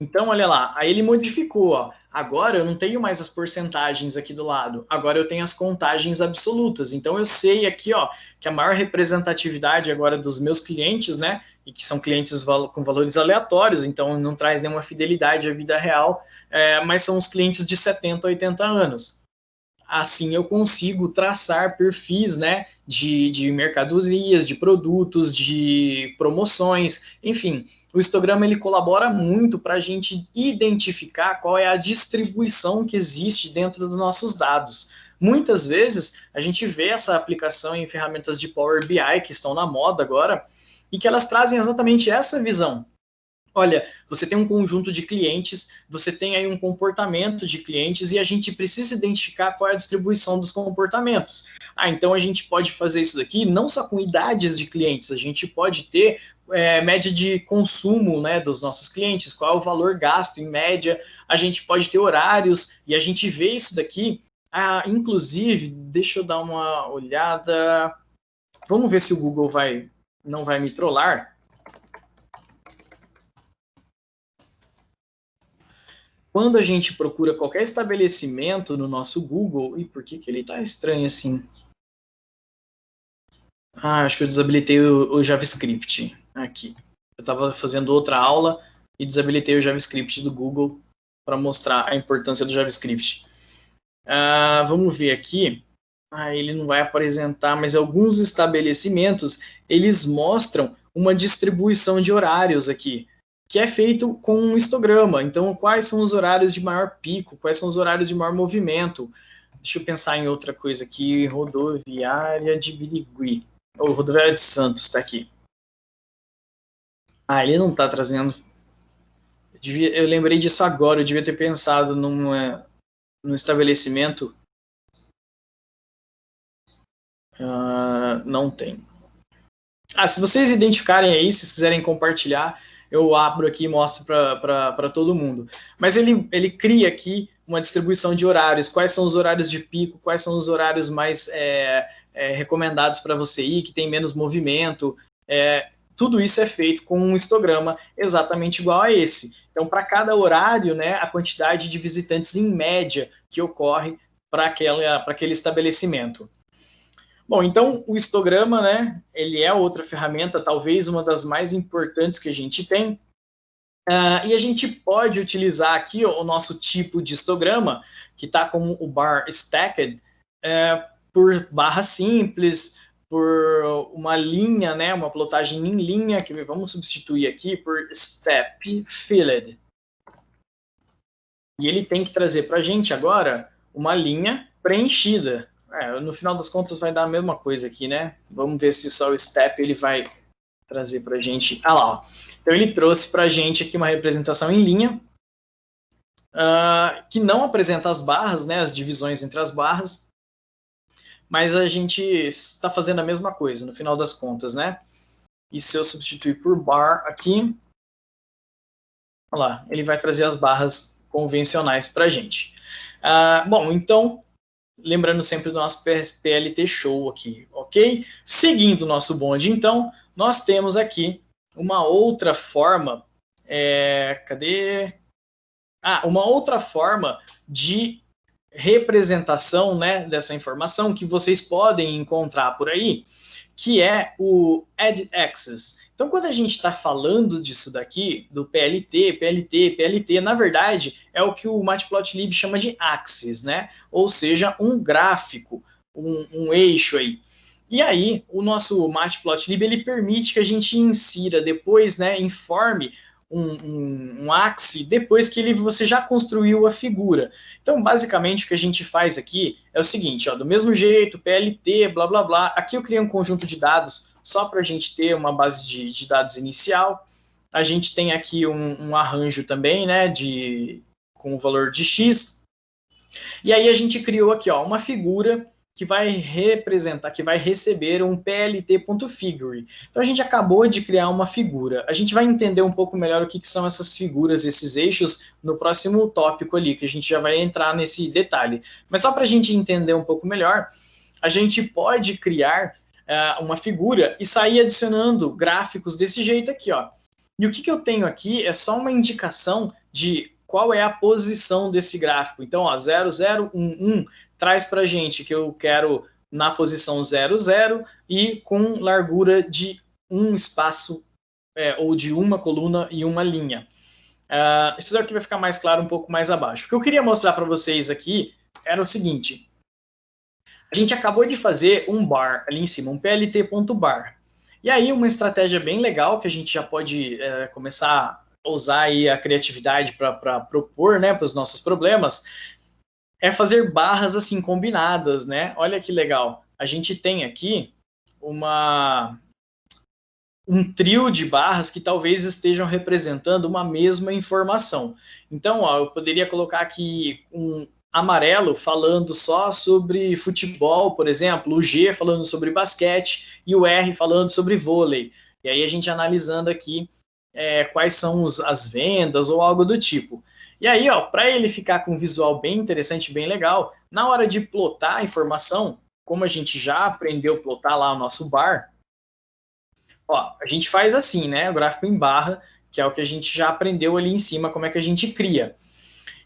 Então, olha lá, aí ele modificou, ó. Agora eu não tenho mais as porcentagens aqui do lado, agora eu tenho as contagens absolutas. Então eu sei aqui, ó, que a maior representatividade agora dos meus clientes, né, e que são clientes com valores aleatórios, então não traz nenhuma fidelidade à vida real, mas são os clientes de 70 a 80 anos. Assim eu consigo traçar perfis, né, de mercadorias, de produtos, de promoções, enfim. O histograma ele colabora muito para a gente identificar qual é a distribuição que existe dentro dos nossos dados. Muitas vezes a gente vê essa aplicação em ferramentas de Power BI que estão na moda agora e que elas trazem exatamente essa visão. Olha, você tem um conjunto de clientes, você tem aí um comportamento de clientes e a gente precisa identificar qual é a distribuição dos comportamentos. Então a gente pode fazer isso daqui não só com idades de clientes, a gente pode ter média de consumo, né, dos nossos clientes, qual é o valor gasto em média, a gente pode ter horários e a gente vê isso daqui. Inclusive, deixa eu dar uma olhada, vamos ver se o Google não vai me trollar. Quando a gente procura qualquer estabelecimento no nosso Google, e por que ele está estranho assim? Acho que eu desabilitei o JavaScript aqui. Eu estava fazendo outra aula e desabilitei o JavaScript do Google para mostrar a importância do JavaScript. Vamos ver aqui. Ele não vai apresentar, mas alguns estabelecimentos, eles mostram uma distribuição de horários aqui, que é feito com um histograma. Então, quais são os horários de maior pico? Quais são os horários de maior movimento? Deixa eu pensar em outra coisa aqui. Rodoviária de Birigui. Ou Rodoviária de Santos, está aqui. Ele não está trazendo. Eu lembrei disso agora. Eu devia ter pensado num estabelecimento. Não tem. Se vocês identificarem aí, se quiserem compartilhar, eu abro aqui e mostro para todo mundo. Mas ele cria aqui uma distribuição de horários. Quais são os horários de pico, quais são os horários mais recomendados para você ir, que tem menos movimento. Tudo isso é feito com um histograma exatamente igual a esse. Então, para cada horário, né, a quantidade de visitantes em média que ocorre para aquele estabelecimento. Bom, então o histograma, né, ele é outra ferramenta, talvez uma das mais importantes que a gente tem, e a gente pode utilizar aqui o nosso tipo de histograma, que está como o bar stacked, por barra simples, por uma linha, né, uma plotagem em linha, que vamos substituir aqui por step filled. E ele tem que trazer para a gente agora uma linha preenchida. No final das contas vai dar a mesma coisa aqui, né? Vamos ver se só o step ele vai trazer para a gente. Lá, ó. Então ele trouxe para a gente aqui uma representação em linha, que não apresenta as barras, né? As divisões entre as barras, mas a gente está fazendo a mesma coisa no final das contas, né? E se eu substituir por bar aqui, olha lá, ele vai trazer as barras convencionais para a gente. Bom, então lembrando sempre do nosso PLT Show aqui, ok? Seguindo o nosso bonde, então, nós temos aqui uma outra forma Cadê? Uma outra forma de representação, né, dessa informação que vocês podem encontrar por aí, que é o Add Access. Então, quando a gente está falando disso daqui, do PLT, na verdade, é o que o Matplotlib chama de axis, né? Ou seja, um gráfico, um eixo aí. E aí, o nosso Matplotlib, ele permite que a gente insira depois, né, informe um axis depois que você já construiu a figura. Então, basicamente, o que a gente faz aqui é o seguinte, ó, do mesmo jeito, PLT, blá, blá, blá. Aqui eu criei um conjunto de dados só para a gente ter uma base de dados inicial. A gente tem aqui um arranjo também, né, com o valor de X. E aí a gente criou aqui, ó, uma figura que vai representar, que vai receber um plt.figure. Então a gente acabou de criar uma figura. A gente vai entender um pouco melhor o que são essas figuras, esses eixos, no próximo tópico ali, que a gente já vai entrar nesse detalhe. Mas só para a gente entender um pouco melhor, a gente pode criar uma figura e sair adicionando gráficos desse jeito aqui, ó. E o que eu tenho aqui é só uma indicação de qual é a posição desse gráfico. Então, ó, 0011 traz para a gente que eu quero na posição 00 e com largura de um espaço, ou de uma coluna e uma linha. Isso daqui vai ficar mais claro um pouco mais abaixo. O que eu queria mostrar para vocês aqui era o seguinte. A gente acabou de fazer um bar ali em cima, um plt.bar. E aí uma estratégia bem legal que a gente já pode começar a usar aí a criatividade para propor, né, para os nossos problemas, é fazer barras assim combinadas, né? Olha que legal. A gente tem aqui um trio de barras que talvez estejam representando uma mesma informação. Então, ó, eu poderia colocar aqui um amarelo falando só sobre futebol, por exemplo, o G falando sobre basquete e o R falando sobre vôlei. E aí a gente analisando aqui quais são as vendas ou algo do tipo. E aí, ó, para ele ficar com um visual bem interessante, bem legal, na hora de plotar a informação, como a gente já aprendeu a plotar lá o nosso bar, ó, a gente faz assim, né, o gráfico em barra, que é o que a gente já aprendeu ali em cima, como é que a gente cria.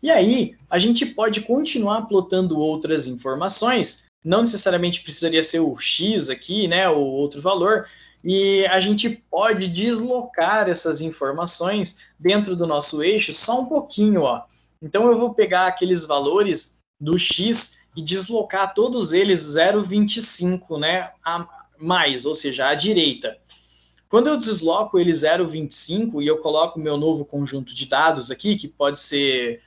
E aí, a gente pode continuar plotando outras informações, não necessariamente precisaria ser o X aqui, né, ou outro valor, e a gente pode deslocar essas informações dentro do nosso eixo só um pouquinho, ó. Então eu vou pegar aqueles valores do X e deslocar todos eles 0,25, né, a mais, ou seja, à direita. Quando eu desloco ele 0,25 e eu coloco o meu novo conjunto de dados aqui, que pode ser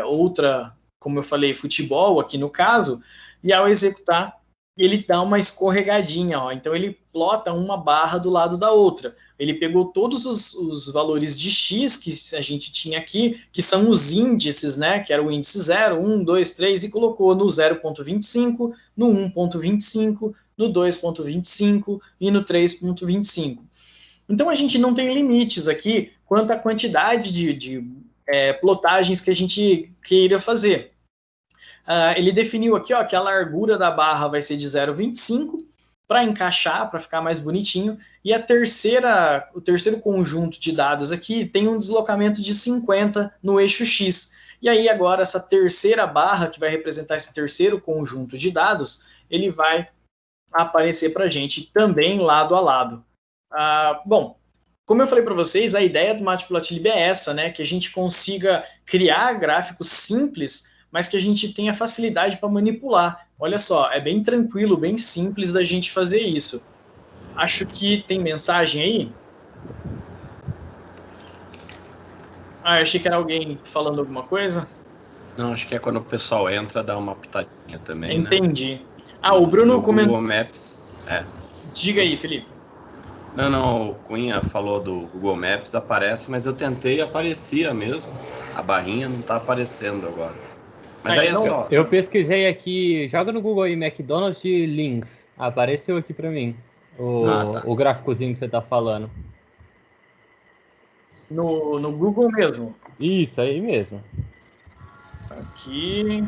outra, como eu falei, futebol aqui no caso, e ao executar, ele dá uma escorregadinha, ó. Então ele plota uma barra do lado da outra. Ele pegou todos os valores de X que a gente tinha aqui, que são os índices, né? Que era o índice 0, 1, 2, 3, e colocou no 0,25, no 1,25, no 2,25 e no 3,25. Então a gente não tem limites aqui quanto à quantidade de plotagens que a gente queira fazer. Ele definiu aqui, ó, que a largura da barra vai ser de 0,25 para encaixar, para ficar mais bonitinho, e o terceiro conjunto de dados aqui tem um deslocamento de 50 no eixo X. E aí agora essa terceira barra, que vai representar esse terceiro conjunto de dados, ele vai aparecer para a gente também lado a lado. Bom, como eu falei para vocês, a ideia do Matplotlib é essa, né? Que a gente consiga criar gráficos simples, mas que a gente tenha facilidade para manipular. Olha só, é bem tranquilo, bem simples da gente fazer isso. Acho que tem mensagem aí. Eu achei que era alguém falando alguma coisa. Não, acho que é quando o pessoal entra, dá uma pitadinha também, Entendi. Né? O Bruno comentou. Google Maps, Diga aí, Felipe. Não, o Cunha falou do Google Maps, aparece, mas eu tentei e aparecia mesmo. A barrinha não está aparecendo agora. Mas aí não, só. Eu pesquisei aqui, joga no Google aí, McDonald's de links. Apareceu aqui para mim o gráficozinho que você tá falando. No Google mesmo? Isso, aí mesmo. Aqui.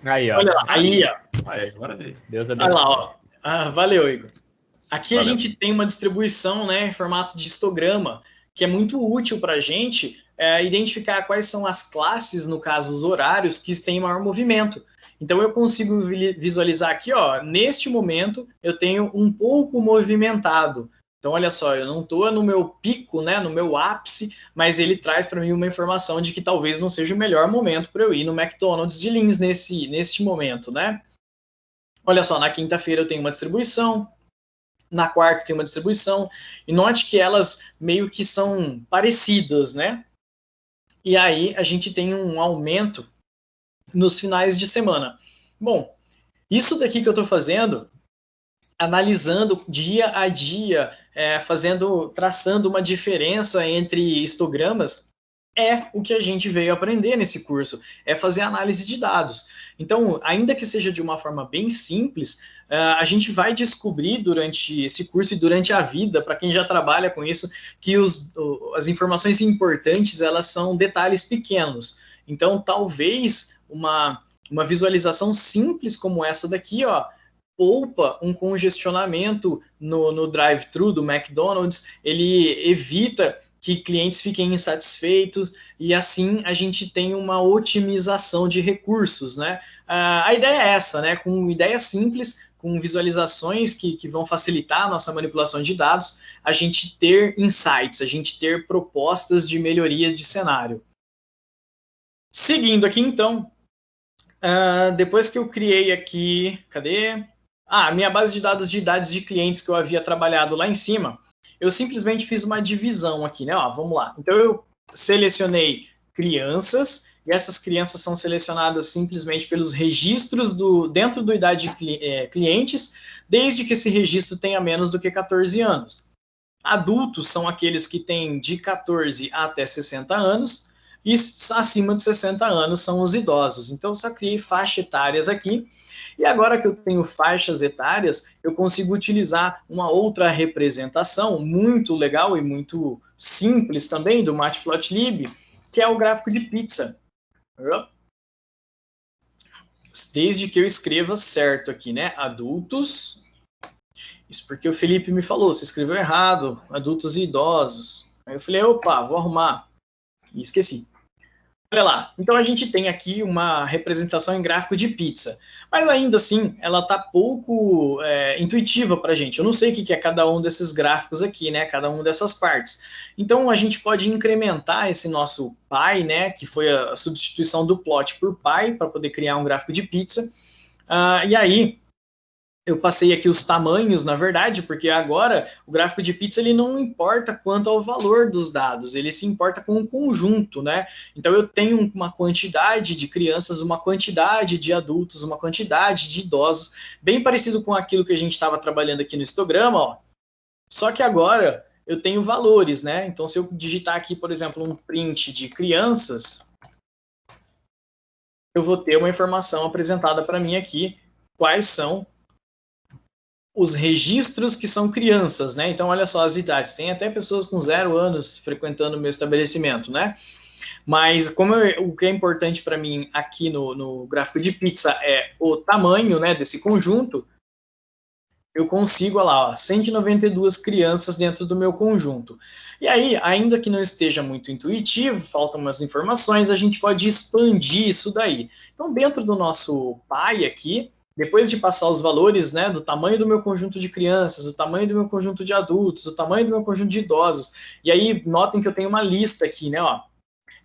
Aí, ó. Olha lá, aí, ó. Aí, agora veio. Deus abençoe. Olha lá, ó. Valeu, Igor. Aqui a gente tem uma distribuição, né, em formato de histograma, que é muito útil para a gente identificar quais são as classes, no caso os horários, que têm maior movimento. Então eu consigo visualizar aqui, ó, neste momento eu tenho um pouco movimentado. Então olha só, eu não estou no meu pico, né, no meu ápice, mas ele traz para mim uma informação de que talvez não seja o melhor momento para eu ir no McDonald's de Linz neste momento, né? Olha só, na quinta-feira eu tenho uma distribuição, na quarta tem uma distribuição, e note que elas meio que são parecidas, né? E aí a gente tem um aumento nos finais de semana. Bom, isso daqui que eu estou fazendo, analisando dia a dia, traçando uma diferença entre histogramas, é o que a gente veio aprender nesse curso, é fazer análise de dados. Então, ainda que seja de uma forma bem simples, a gente vai descobrir durante esse curso e durante a vida, para quem já trabalha com isso, que as informações importantes, elas são detalhes pequenos. Então, talvez uma visualização simples como essa daqui, ó, poupa um congestionamento no drive-thru do McDonald's, ele evita que clientes fiquem insatisfeitos e assim a gente tem uma otimização de recursos, né? A ideia é essa, né? Com ideias simples, com visualizações que vão facilitar a nossa manipulação de dados, a gente ter insights, a gente ter propostas de melhoria de cenário. Seguindo aqui, então, depois que eu criei aqui, cadê? Minha base de dados de idades de clientes que eu havia trabalhado lá em cima, eu simplesmente fiz uma divisão aqui, né? Ó, vamos lá. Então, eu selecionei crianças, e essas crianças são selecionadas simplesmente pelos registros dentro do idade de clientes, desde que esse registro tenha menos do que 14 anos. Adultos são aqueles que têm de 14 até 60 anos, e acima de 60 anos são os idosos. Então, eu só criei faixas etárias aqui. E agora que eu tenho faixas etárias, eu consigo utilizar uma outra representação muito legal e muito simples também do Matplotlib, que é o gráfico de pizza. Desde que eu escreva certo aqui, né? Adultos. Isso porque o Felipe me falou, você escreveu errado, adultos e idosos. Aí eu falei, opa, vou arrumar. E esqueci. Olha lá, então a gente tem aqui uma representação em gráfico de pizza, mas ainda assim ela está pouco intuitiva para a gente. Eu não sei o que é cada um desses gráficos aqui, né? Cada uma dessas partes. Então a gente pode incrementar esse nosso pie, né? Que foi a substituição do plot por pie para poder criar um gráfico de pizza. E aí eu passei aqui os tamanhos, na verdade, porque agora o gráfico de pizza ele não importa quanto ao valor dos dados, ele se importa com o conjunto, né? Então eu tenho uma quantidade de crianças, uma quantidade de adultos, uma quantidade de idosos, bem parecido com aquilo que a gente estava trabalhando aqui no histograma, ó. Só que agora eu tenho valores, né? Então se eu digitar aqui, por exemplo, um print de crianças, eu vou ter uma informação apresentada para mim aqui, quais são os registros que são crianças, né? Então, olha só as idades. Tem até pessoas com 0 anos frequentando o meu estabelecimento, né? Mas o que é importante para mim aqui no gráfico de pizza é o tamanho, né, desse conjunto, eu consigo, olha lá, ó, 192 crianças dentro do meu conjunto. E aí, ainda que não esteja muito intuitivo, faltam umas informações, a gente pode expandir isso daí. Então, dentro do nosso pie aqui, depois de passar os valores, né, do tamanho do meu conjunto de crianças, do tamanho do meu conjunto de adultos, do tamanho do meu conjunto de idosos, e aí notem que eu tenho uma lista aqui, né, ó.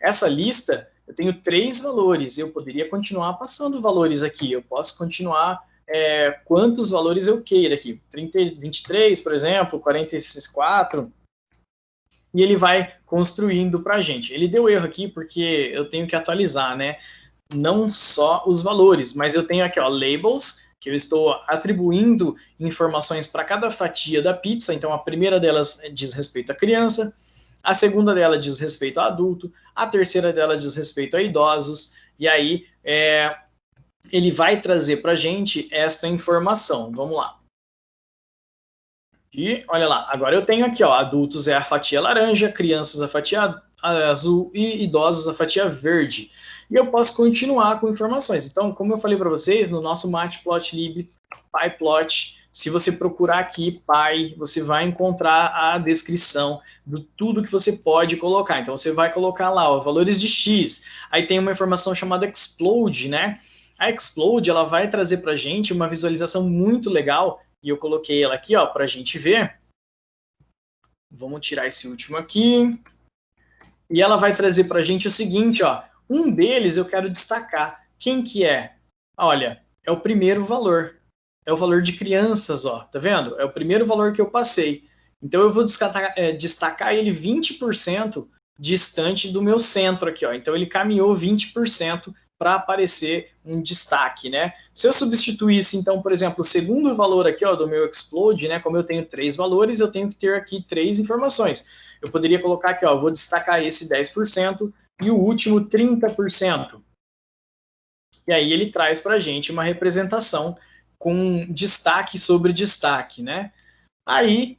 Essa lista, eu tenho 3 valores, eu poderia continuar passando valores aqui, eu posso continuar quantos valores eu queira aqui, 23, por exemplo, 44, e ele vai construindo para a gente. Ele deu erro aqui porque eu tenho que atualizar, né, não só os valores, mas eu tenho aqui, ó, labels, que eu estou atribuindo informações para cada fatia da pizza. Então, a primeira delas diz respeito à criança, a segunda dela diz respeito a adulto, a terceira dela diz respeito a idosos, e aí ele vai trazer para a gente esta informação. Vamos lá. E olha lá, agora eu tenho aqui, ó, adultos é a fatia laranja, crianças a fatia azul e idosos a fatia verde. E eu posso continuar com informações. Então, como eu falei para vocês, no nosso Matplotlib PyPlot, se você procurar aqui Py, você vai encontrar a descrição de tudo que você pode colocar. Então, você vai colocar lá, ó, valores de X. Aí tem uma informação chamada Explode, né? A Explode, ela vai trazer para a gente uma visualização muito legal. E eu coloquei ela aqui, ó, para a gente ver. Vamos tirar esse último aqui. E ela vai trazer para a gente o seguinte, ó. Um deles eu quero destacar. Quem que é? Olha, é o primeiro valor. É o valor de crianças, ó. Tá vendo? É o primeiro valor que eu passei. Então eu vou destacar ele 20% distante do meu centro aqui, ó. Então ele caminhou 20% para aparecer um destaque, né? Se eu substituísse, então, por exemplo, o segundo valor aqui, ó, do meu Explode, né? Como eu tenho 3 valores, eu tenho que ter aqui 3 informações. Eu poderia colocar aqui, ó, vou destacar esse 10% e o último 30%. E aí ele traz para a gente uma representação com destaque sobre destaque, né? Aí,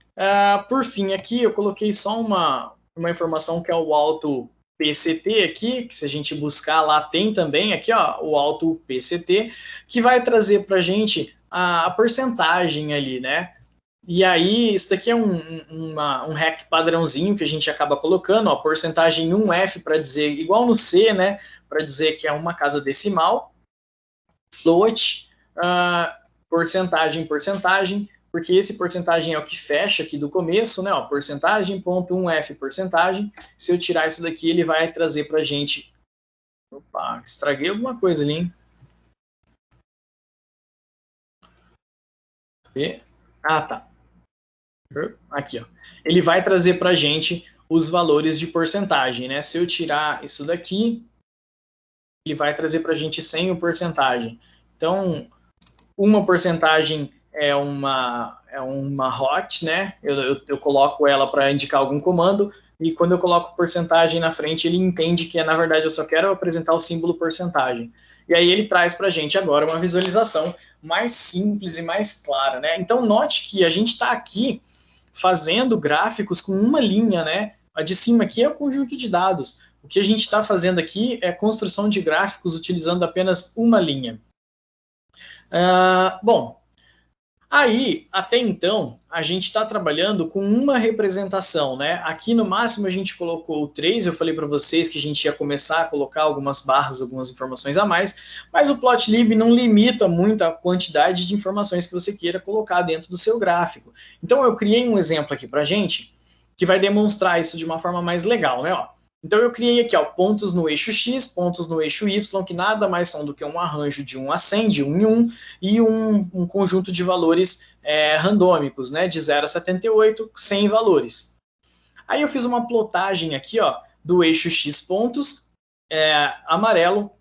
por fim, aqui eu coloquei só uma informação que é o Auto PCT aqui, que se a gente buscar lá tem também aqui, ó, o Auto PCT, que vai trazer para a gente a porcentagem ali, né? E aí, isso daqui é um hack padrãozinho que a gente acaba colocando, ó, porcentagem 1F para dizer, igual no C, né? Para dizer que é uma casa decimal, float, porcentagem, porque esse porcentagem é o que fecha aqui do começo, né? Ó, porcentagem, ponto 1F, porcentagem. Se eu tirar isso daqui, ele vai trazer para a gente... Opa, estraguei alguma coisa ali, hein? Ah, tá. Aqui, ó. Ele vai trazer para a gente os valores de porcentagem, né? Se eu tirar isso daqui, ele vai trazer para a gente 100 porcentagem. Então, uma porcentagem é uma hot, né? Eu coloco ela para indicar algum comando, e quando eu coloco porcentagem na frente, ele entende que, na verdade, eu só quero apresentar o símbolo porcentagem. E aí ele traz para a gente agora uma visualização mais simples e mais clara, né? Então, note que a gente está aqui fazendo gráficos com uma linha, né? A de cima aqui é o conjunto de dados. O que a gente está fazendo aqui é construção de gráficos utilizando apenas uma linha. Bom, aí, até então, a gente está trabalhando com uma representação, né? Aqui no máximo a gente colocou 3, eu falei para vocês que a gente ia começar a colocar algumas barras, algumas informações a mais, mas o Plotlib não limita muito a quantidade de informações que você queira colocar dentro do seu gráfico. Então eu criei um exemplo aqui para a gente, que vai demonstrar isso de uma forma mais legal, né? Ó, então eu criei aqui, ó, pontos no eixo X, pontos no eixo Y, que nada mais são do que um arranjo de 1 a 100, de 1 em 1, e um conjunto de valores randômicos, né, de 0 a 78, 100 valores. Aí eu fiz uma plotagem aqui, ó, do eixo X pontos, amarelo,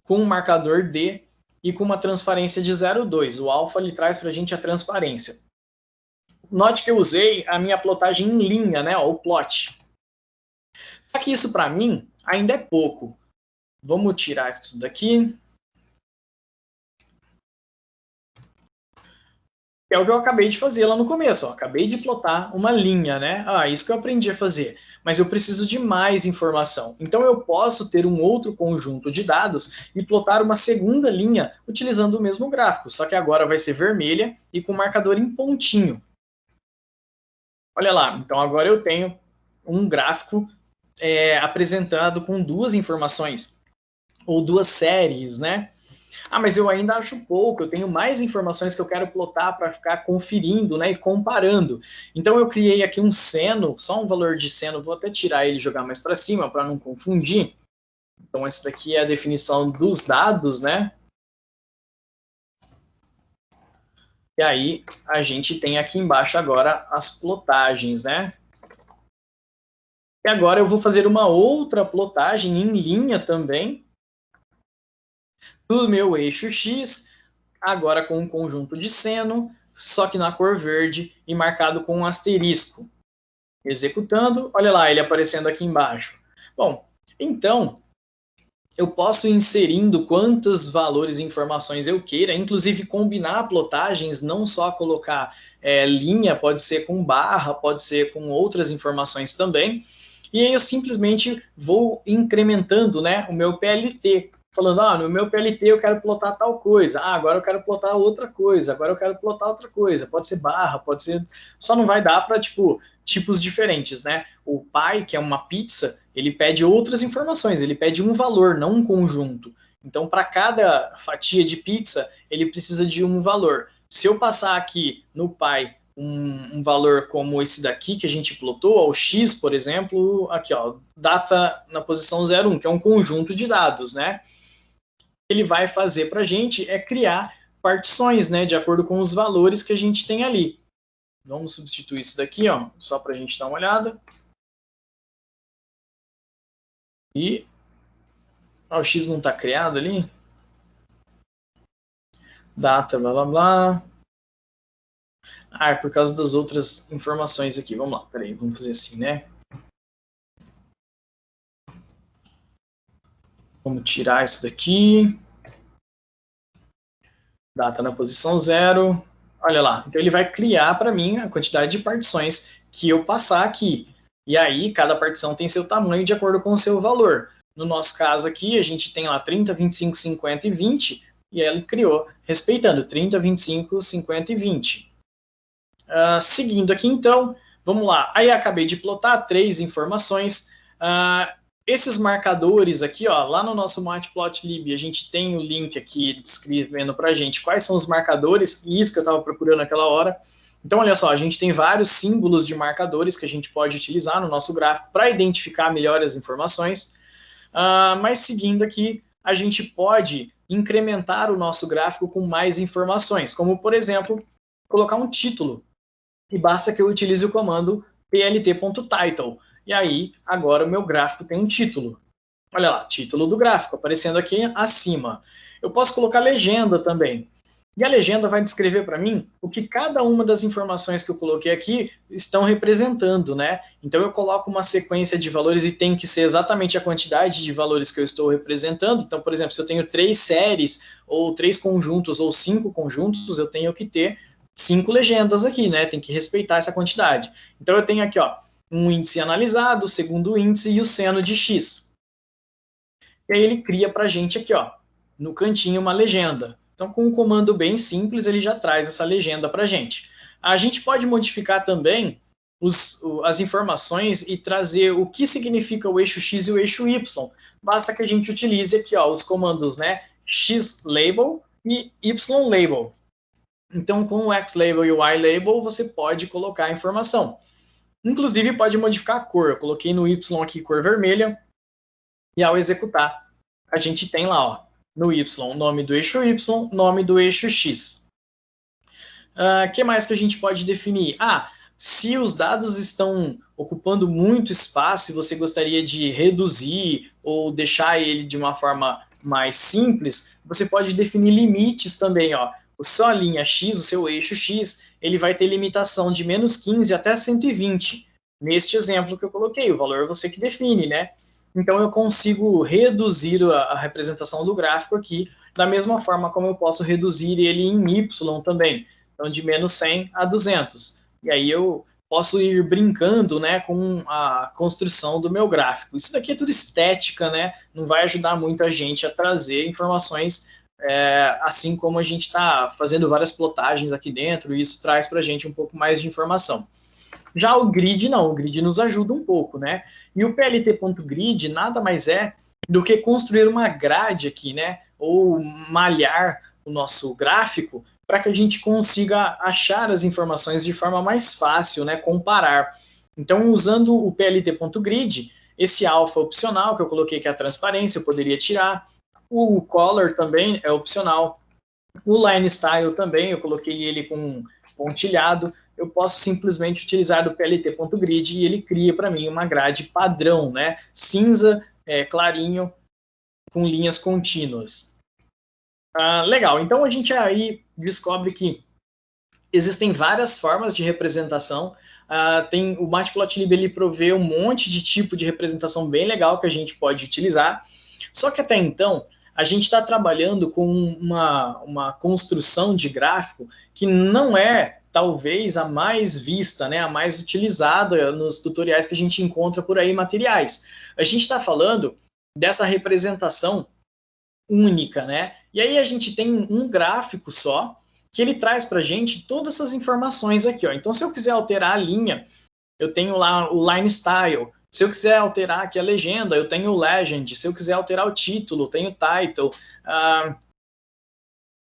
com um marcador D e com uma transparência de 0,2. O alfa ele traz para a gente a transparência. Note que eu usei a minha plotagem em linha, né, ó, o plot. Só que isso, para mim, ainda é pouco. Vamos tirar isso daqui. É o que eu acabei de fazer lá no começo. Ó. Acabei de plotar uma linha, né? Isso que eu aprendi a fazer. Mas eu preciso de mais informação. Então eu posso ter um outro conjunto de dados e plotar uma segunda linha utilizando o mesmo gráfico. Só que agora vai ser vermelha e com marcador em pontinho. Olha lá. Então agora eu tenho um gráfico apresentado com 2 informações, ou 2 séries, né? Mas eu ainda acho pouco, eu tenho mais informações que eu quero plotar para ficar conferindo, né, e comparando. Então eu criei aqui um seno, só um valor de seno, vou até tirar ele e jogar mais para cima para não confundir. Então essa daqui é a definição dos dados, né? E aí a gente tem aqui embaixo agora as plotagens, né? E agora eu vou fazer uma outra plotagem em linha também do meu eixo X, agora com um conjunto de seno, só que na cor verde e marcado com um asterisco. Executando, olha lá, ele aparecendo aqui embaixo. Bom, então, eu posso ir inserindo quantos valores e informações eu queira, inclusive combinar plotagens, não só colocar linha, pode ser com barra, pode ser com outras informações também. E aí eu simplesmente vou incrementando, né, o meu PLT, falando, no meu PLT eu quero plotar tal coisa, agora eu quero plotar outra coisa, agora eu quero plotar outra coisa, pode ser barra, pode ser... Só não vai dar para, tipo, tipos diferentes, né? O pai, que é uma pizza, ele pede outras informações, ele pede um valor, não um conjunto. Então, para cada fatia de pizza, ele precisa de um valor. Se eu passar aqui no pai um valor como esse daqui que a gente plotou, o X, por exemplo, aqui, ó, data na posição 01, que é um conjunto de dados, né? Ele vai fazer para a gente é criar partições, né, de acordo com os valores que a gente tem ali. Vamos substituir isso daqui, ó, só para a gente dar uma olhada. E o X não está criado ali. Data, blá blá blá. É por causa das outras informações aqui. Vamos lá, peraí, vamos fazer assim, né? Vamos tirar isso daqui. Data na posição 0. Olha lá, então ele vai criar para mim a quantidade de partições que eu passar aqui. E aí, cada partição tem seu tamanho de acordo com o seu valor. No nosso caso aqui, a gente tem lá 30, 25, 50 e 20, e ele criou respeitando 30, 25, 50 e 20. Seguindo aqui, então, vamos lá. Aí acabei de plotar 3 informações. Esses marcadores aqui, ó, lá no nosso Matplotlib, a gente tem o link aqui descrevendo para a gente quais são os marcadores, e isso que eu estava procurando naquela hora. Então, olha só, a gente tem vários símbolos de marcadores que a gente pode utilizar no nosso gráfico para identificar melhor as informações. Mas seguindo aqui, a gente pode incrementar o nosso gráfico com mais informações, como, por exemplo, colocar um título. E basta que eu utilize o comando plt.title. E aí, agora o meu gráfico tem um título. Olha lá, título do gráfico, aparecendo aqui acima. Eu posso colocar legenda também. E a legenda vai descrever para mim o que cada uma das informações que eu coloquei aqui estão representando, né? Então eu coloco uma sequência de valores e tem que ser exatamente a quantidade de valores que eu estou representando. Então, por exemplo, se eu tenho 3 séries, ou 3 conjuntos, ou 5 conjuntos, eu tenho que ter 5 legendas aqui, né? Tem que respeitar essa quantidade. Então eu tenho aqui, ó, um índice analisado, o segundo índice e o seno de x. E aí ele cria para a gente aqui, ó, no cantinho, uma legenda. Então, com um comando bem simples, ele já traz essa legenda para a gente. A gente pode modificar também as informações e trazer o que significa o eixo X e o eixo Y. Basta que a gente utilize aqui, ó, os comandos, né, xlabel e ylabel. Então, com o xlabel e o ylabel, você pode colocar a informação. Inclusive, pode modificar a cor. Eu coloquei no Y aqui cor vermelha. E ao executar, a gente tem lá, ó, no Y, nome do eixo Y, nome do eixo X. Que mais que a gente pode definir? Se os dados estão ocupando muito espaço e você gostaria de reduzir ou deixar ele de uma forma mais simples, você pode definir limites também, ó. Só a linha X, o seu eixo X, ele vai ter limitação de menos 15 até 120. Neste exemplo que eu coloquei, o valor você que define, né? Então eu consigo reduzir a representação do gráfico aqui, da mesma forma como eu posso reduzir ele em Y também. Então de menos 100 a 200. E aí eu posso ir brincando, né, com a construção do meu gráfico. Isso daqui é tudo estética, né? Não vai ajudar muito a gente a trazer informações, assim como a gente está fazendo várias plotagens aqui dentro, e isso traz para a gente um pouco mais de informação. Já o grid não, o grid nos ajuda um pouco, né? E o plt.grid nada mais é do que construir uma grade aqui, né? Ou malhar o nosso gráfico para que a gente consiga achar as informações de forma mais fácil, né? Comparar. Então, usando o plt.grid, esse alfa opcional que eu coloquei, que é a transparência, eu poderia tirar. O color também é opcional. O line style também, eu coloquei ele com pontilhado. Eu posso simplesmente utilizar do plt.grid e ele cria para mim uma grade padrão, né? Cinza, clarinho, com linhas contínuas. Legal, então a gente aí descobre que existem várias formas de representação. O Matplotlib, ele provê um monte de tipo de representação bem legal que a gente pode utilizar. Só que até então, a gente está trabalhando com uma construção de gráfico que não é talvez a mais vista, né, a mais utilizada nos tutoriais que a gente encontra por aí, materiais. A gente está falando dessa representação única, né? E aí a gente tem um gráfico só, que ele traz para a gente todas essas informações aqui, ó. Então, se eu quiser alterar a linha, eu tenho lá o line style. Se eu quiser alterar aqui a legenda, eu tenho o legend. Se eu quiser alterar o título, eu tenho o title.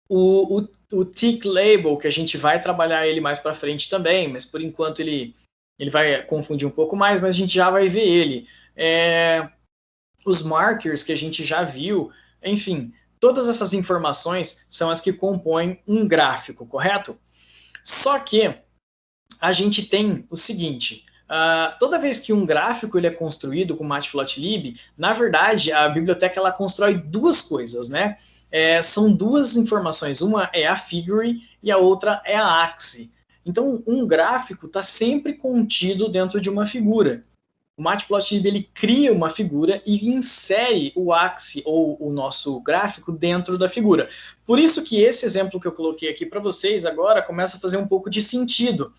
O tick label, que a gente vai trabalhar ele mais para frente também, mas por enquanto ele vai confundir um pouco mais, mas a gente já vai ver ele. Os markers que a gente já viu, enfim, todas essas informações são as que compõem um gráfico, correto? Só que a gente tem o seguinte, toda vez que um gráfico ele é construído com Matplotlib, na verdade, a biblioteca ela constrói duas coisas, né? São duas informações, uma é a figure e a outra é a axe. Então, um gráfico está sempre contido dentro de uma figura. O Matplotlib ele cria uma figura e insere o axe ou o nosso gráfico dentro da figura. Por isso que esse exemplo que eu coloquei aqui para vocês agora começa a fazer um pouco de sentido.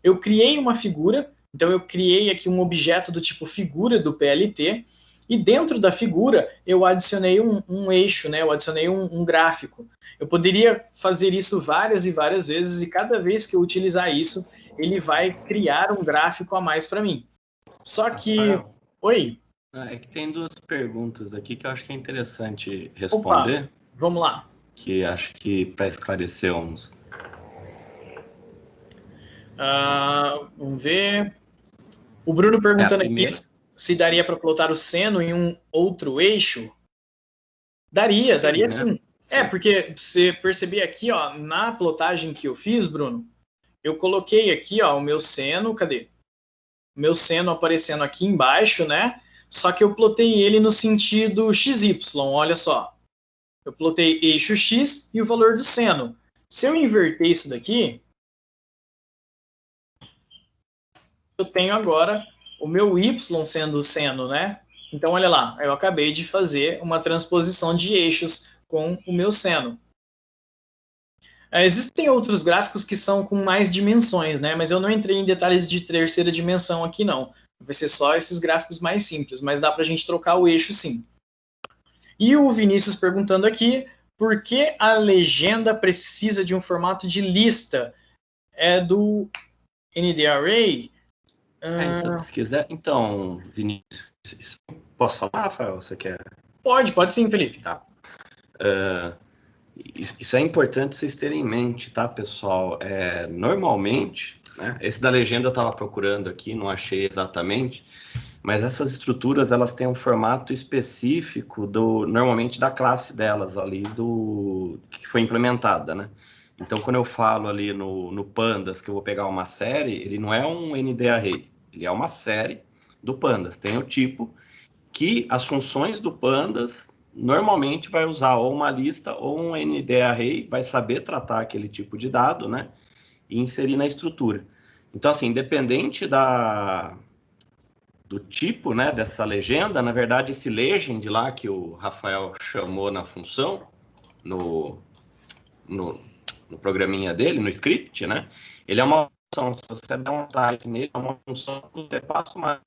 Eu criei uma figura, então eu criei aqui um objeto do tipo figura do PLT, e dentro da figura eu adicionei um eixo, né? Eu adicionei um gráfico. Eu poderia fazer isso várias e várias vezes, e cada vez que eu utilizar isso, ele vai criar um gráfico a mais para mim. Só que... Rafael, Oi? é que tem duas perguntas aqui que eu acho que é interessante responder. Opa, vamos lá. Que acho que para esclarecer uns. Vamos ver. O Bruno perguntando primeira... aqui se daria para plotar o seno em um outro eixo. Daria, sim, daria né? sim. Porque você perceber aqui, ó, na plotagem que eu fiz, Bruno, eu coloquei aqui, ó, o meu seno, cadê? Meu seno aparecendo aqui embaixo, né? Só que eu plotei ele no sentido XY, olha só. Eu plotei eixo X e o valor do seno. Se eu inverter isso daqui, eu tenho agora o meu Y sendo o seno, né? Então, olha lá, eu acabei de fazer uma transposição de eixos com o meu seno. Existem outros gráficos que são com mais dimensões, né? Mas eu não entrei em detalhes de terceira dimensão aqui, não. Vai ser só esses gráficos mais simples, mas dá para a gente trocar o eixo, sim. E o Vinícius perguntando aqui, por que a legenda precisa de um formato de lista? É do NDArray? Então, se quiser... Então, Vinícius, posso falar, Rafael? Você quer? Pode sim, Felipe. Tá. Isso é importante vocês terem em mente, tá, pessoal? Normalmente, né, esse da legenda eu estava procurando aqui, não achei exatamente, mas essas estruturas, elas têm um formato específico, normalmente da classe delas ali, que foi implementada, né? Então, quando eu falo ali no Pandas que eu vou pegar uma série, ele não é um NDArray, ele é uma série do Pandas. Tem o tipo que as funções do Pandas normalmente vai usar ou uma lista ou um NDArray, vai saber tratar aquele tipo de dado, né? E inserir na estrutura. Então, assim, independente do tipo, né, dessa legenda, na verdade, esse legend lá que o Rafael chamou na função, no programinha dele, no script, né? Ele é uma função, se você der um type nele, é uma função que você passa uma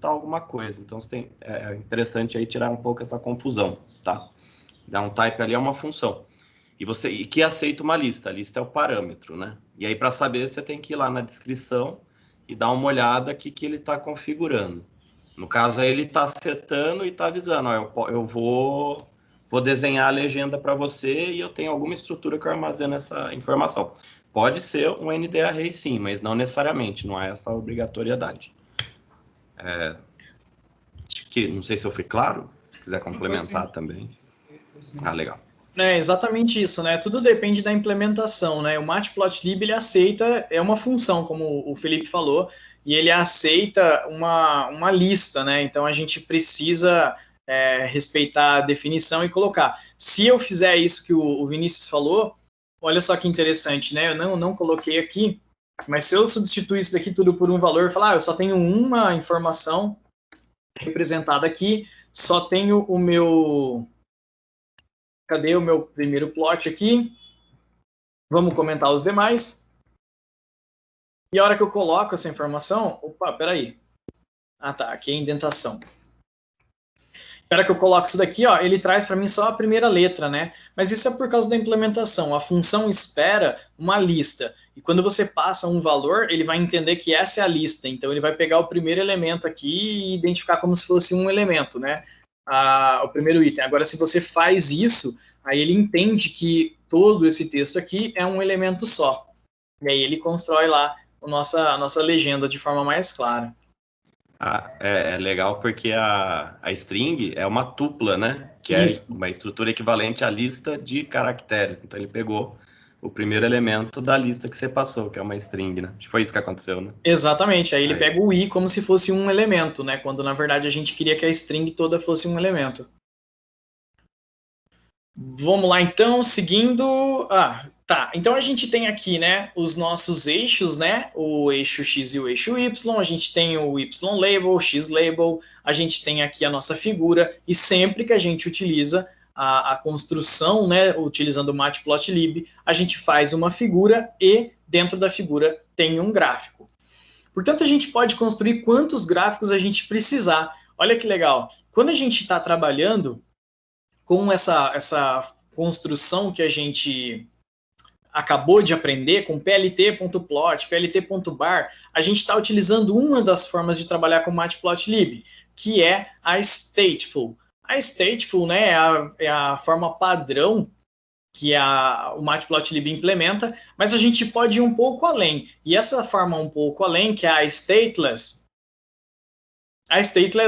alguma coisa. Então, é interessante aí tirar um pouco essa confusão, tá? Dar um type ali é uma função. E que aceita uma lista. A lista é o parâmetro, né? E aí, para saber, você tem que ir lá na descrição e dar uma olhada aqui que ele está configurando. No caso, aí ele está setando e está avisando, ó, eu vou desenhar a legenda para você e eu tenho alguma estrutura que eu armazeno essa informação. Pode ser um NDArray, sim, mas não necessariamente, não há essa obrigatoriedade. Não sei se eu fui claro, se quiser complementar também. Legal. É exatamente isso, né? Tudo depende da implementação, né? O Matplotlib, ele aceita, é uma função, como o Felipe falou, e ele aceita uma lista, né? Então, a gente precisa respeitar a definição e colocar. Se eu fizer isso que o Vinícius falou, olha só que interessante, né? Eu não coloquei aqui, mas se eu substituir isso daqui tudo por um valor e falar, eu só tenho uma informação representada aqui, só tenho o meu... Cadê o meu primeiro plot aqui? Vamos comentar os demais. E a hora que eu coloco essa informação... Opa, peraí. Ah, tá. Aqui é a indentação. A hora que eu coloco isso daqui, ó, ele traz para mim só a primeira letra, né? Mas isso é por causa da implementação. A função espera uma lista. E quando você passa um valor, ele vai entender que essa é a lista. Então, ele vai pegar o primeiro elemento aqui e identificar como se fosse um elemento, né? O primeiro item. Agora, se você faz isso, aí ele entende que todo esse texto aqui é um elemento só. E aí ele constrói lá a nossa legenda de forma mais clara. É legal porque a string é uma tupla, né? Que é uma estrutura equivalente à lista de caracteres. Então ele pegou o primeiro elemento da lista que você passou, que é uma string, né? Foi isso que aconteceu, né? Exatamente. Aí ele pega o i como se fosse um elemento, né? Quando na verdade a gente queria que a string toda fosse um elemento. Vamos lá então, seguindo... Tá, então a gente tem aqui, né, os nossos eixos, né, o eixo X e o eixo Y, a gente tem o Y label, X label, a gente tem aqui a nossa figura, e sempre que a gente utiliza a construção, né, utilizando o Matplotlib, a gente faz uma figura e dentro da figura tem um gráfico. Portanto, a gente pode construir quantos gráficos a gente precisar. Olha que legal, quando a gente está trabalhando com essa construção que a gente acabou de aprender com plt.plot, plt.bar, a gente está utilizando uma das formas de trabalhar com Matplotlib, que é a stateful. A stateful, né, é a forma padrão que o Matplotlib implementa, mas a gente pode ir um pouco além. E essa forma um pouco além, que é a stateless,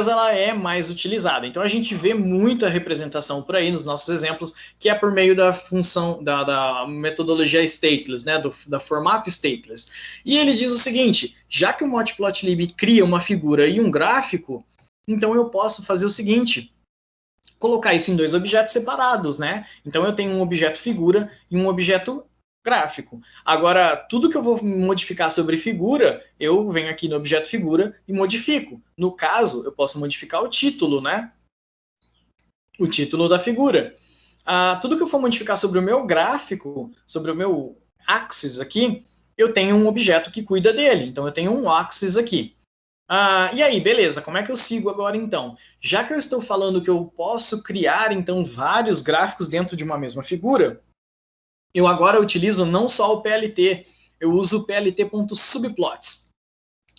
ela é mais utilizada. Então, a gente vê muita representação por aí nos nossos exemplos, que é por meio da função, da metodologia stateless, né, da formato stateless. E ele diz o seguinte, já que o Matplotlib cria uma figura e um gráfico, então eu posso fazer o seguinte, colocar isso em dois objetos separados, né? Então, eu tenho um objeto figura e um objeto gráfico. Agora, tudo que eu vou modificar sobre figura, eu venho aqui no objeto figura e modifico. No caso, eu posso modificar o título, né? O título da figura. Tudo que eu for modificar sobre o meu gráfico, sobre o meu axis aqui, eu tenho um objeto que cuida dele. Então, eu tenho um axis aqui. E aí, beleza, como é que eu sigo agora então? Já que eu estou falando que eu posso criar então vários gráficos dentro de uma mesma figura, eu agora utilizo não só o PLT, eu uso o plt.subplots.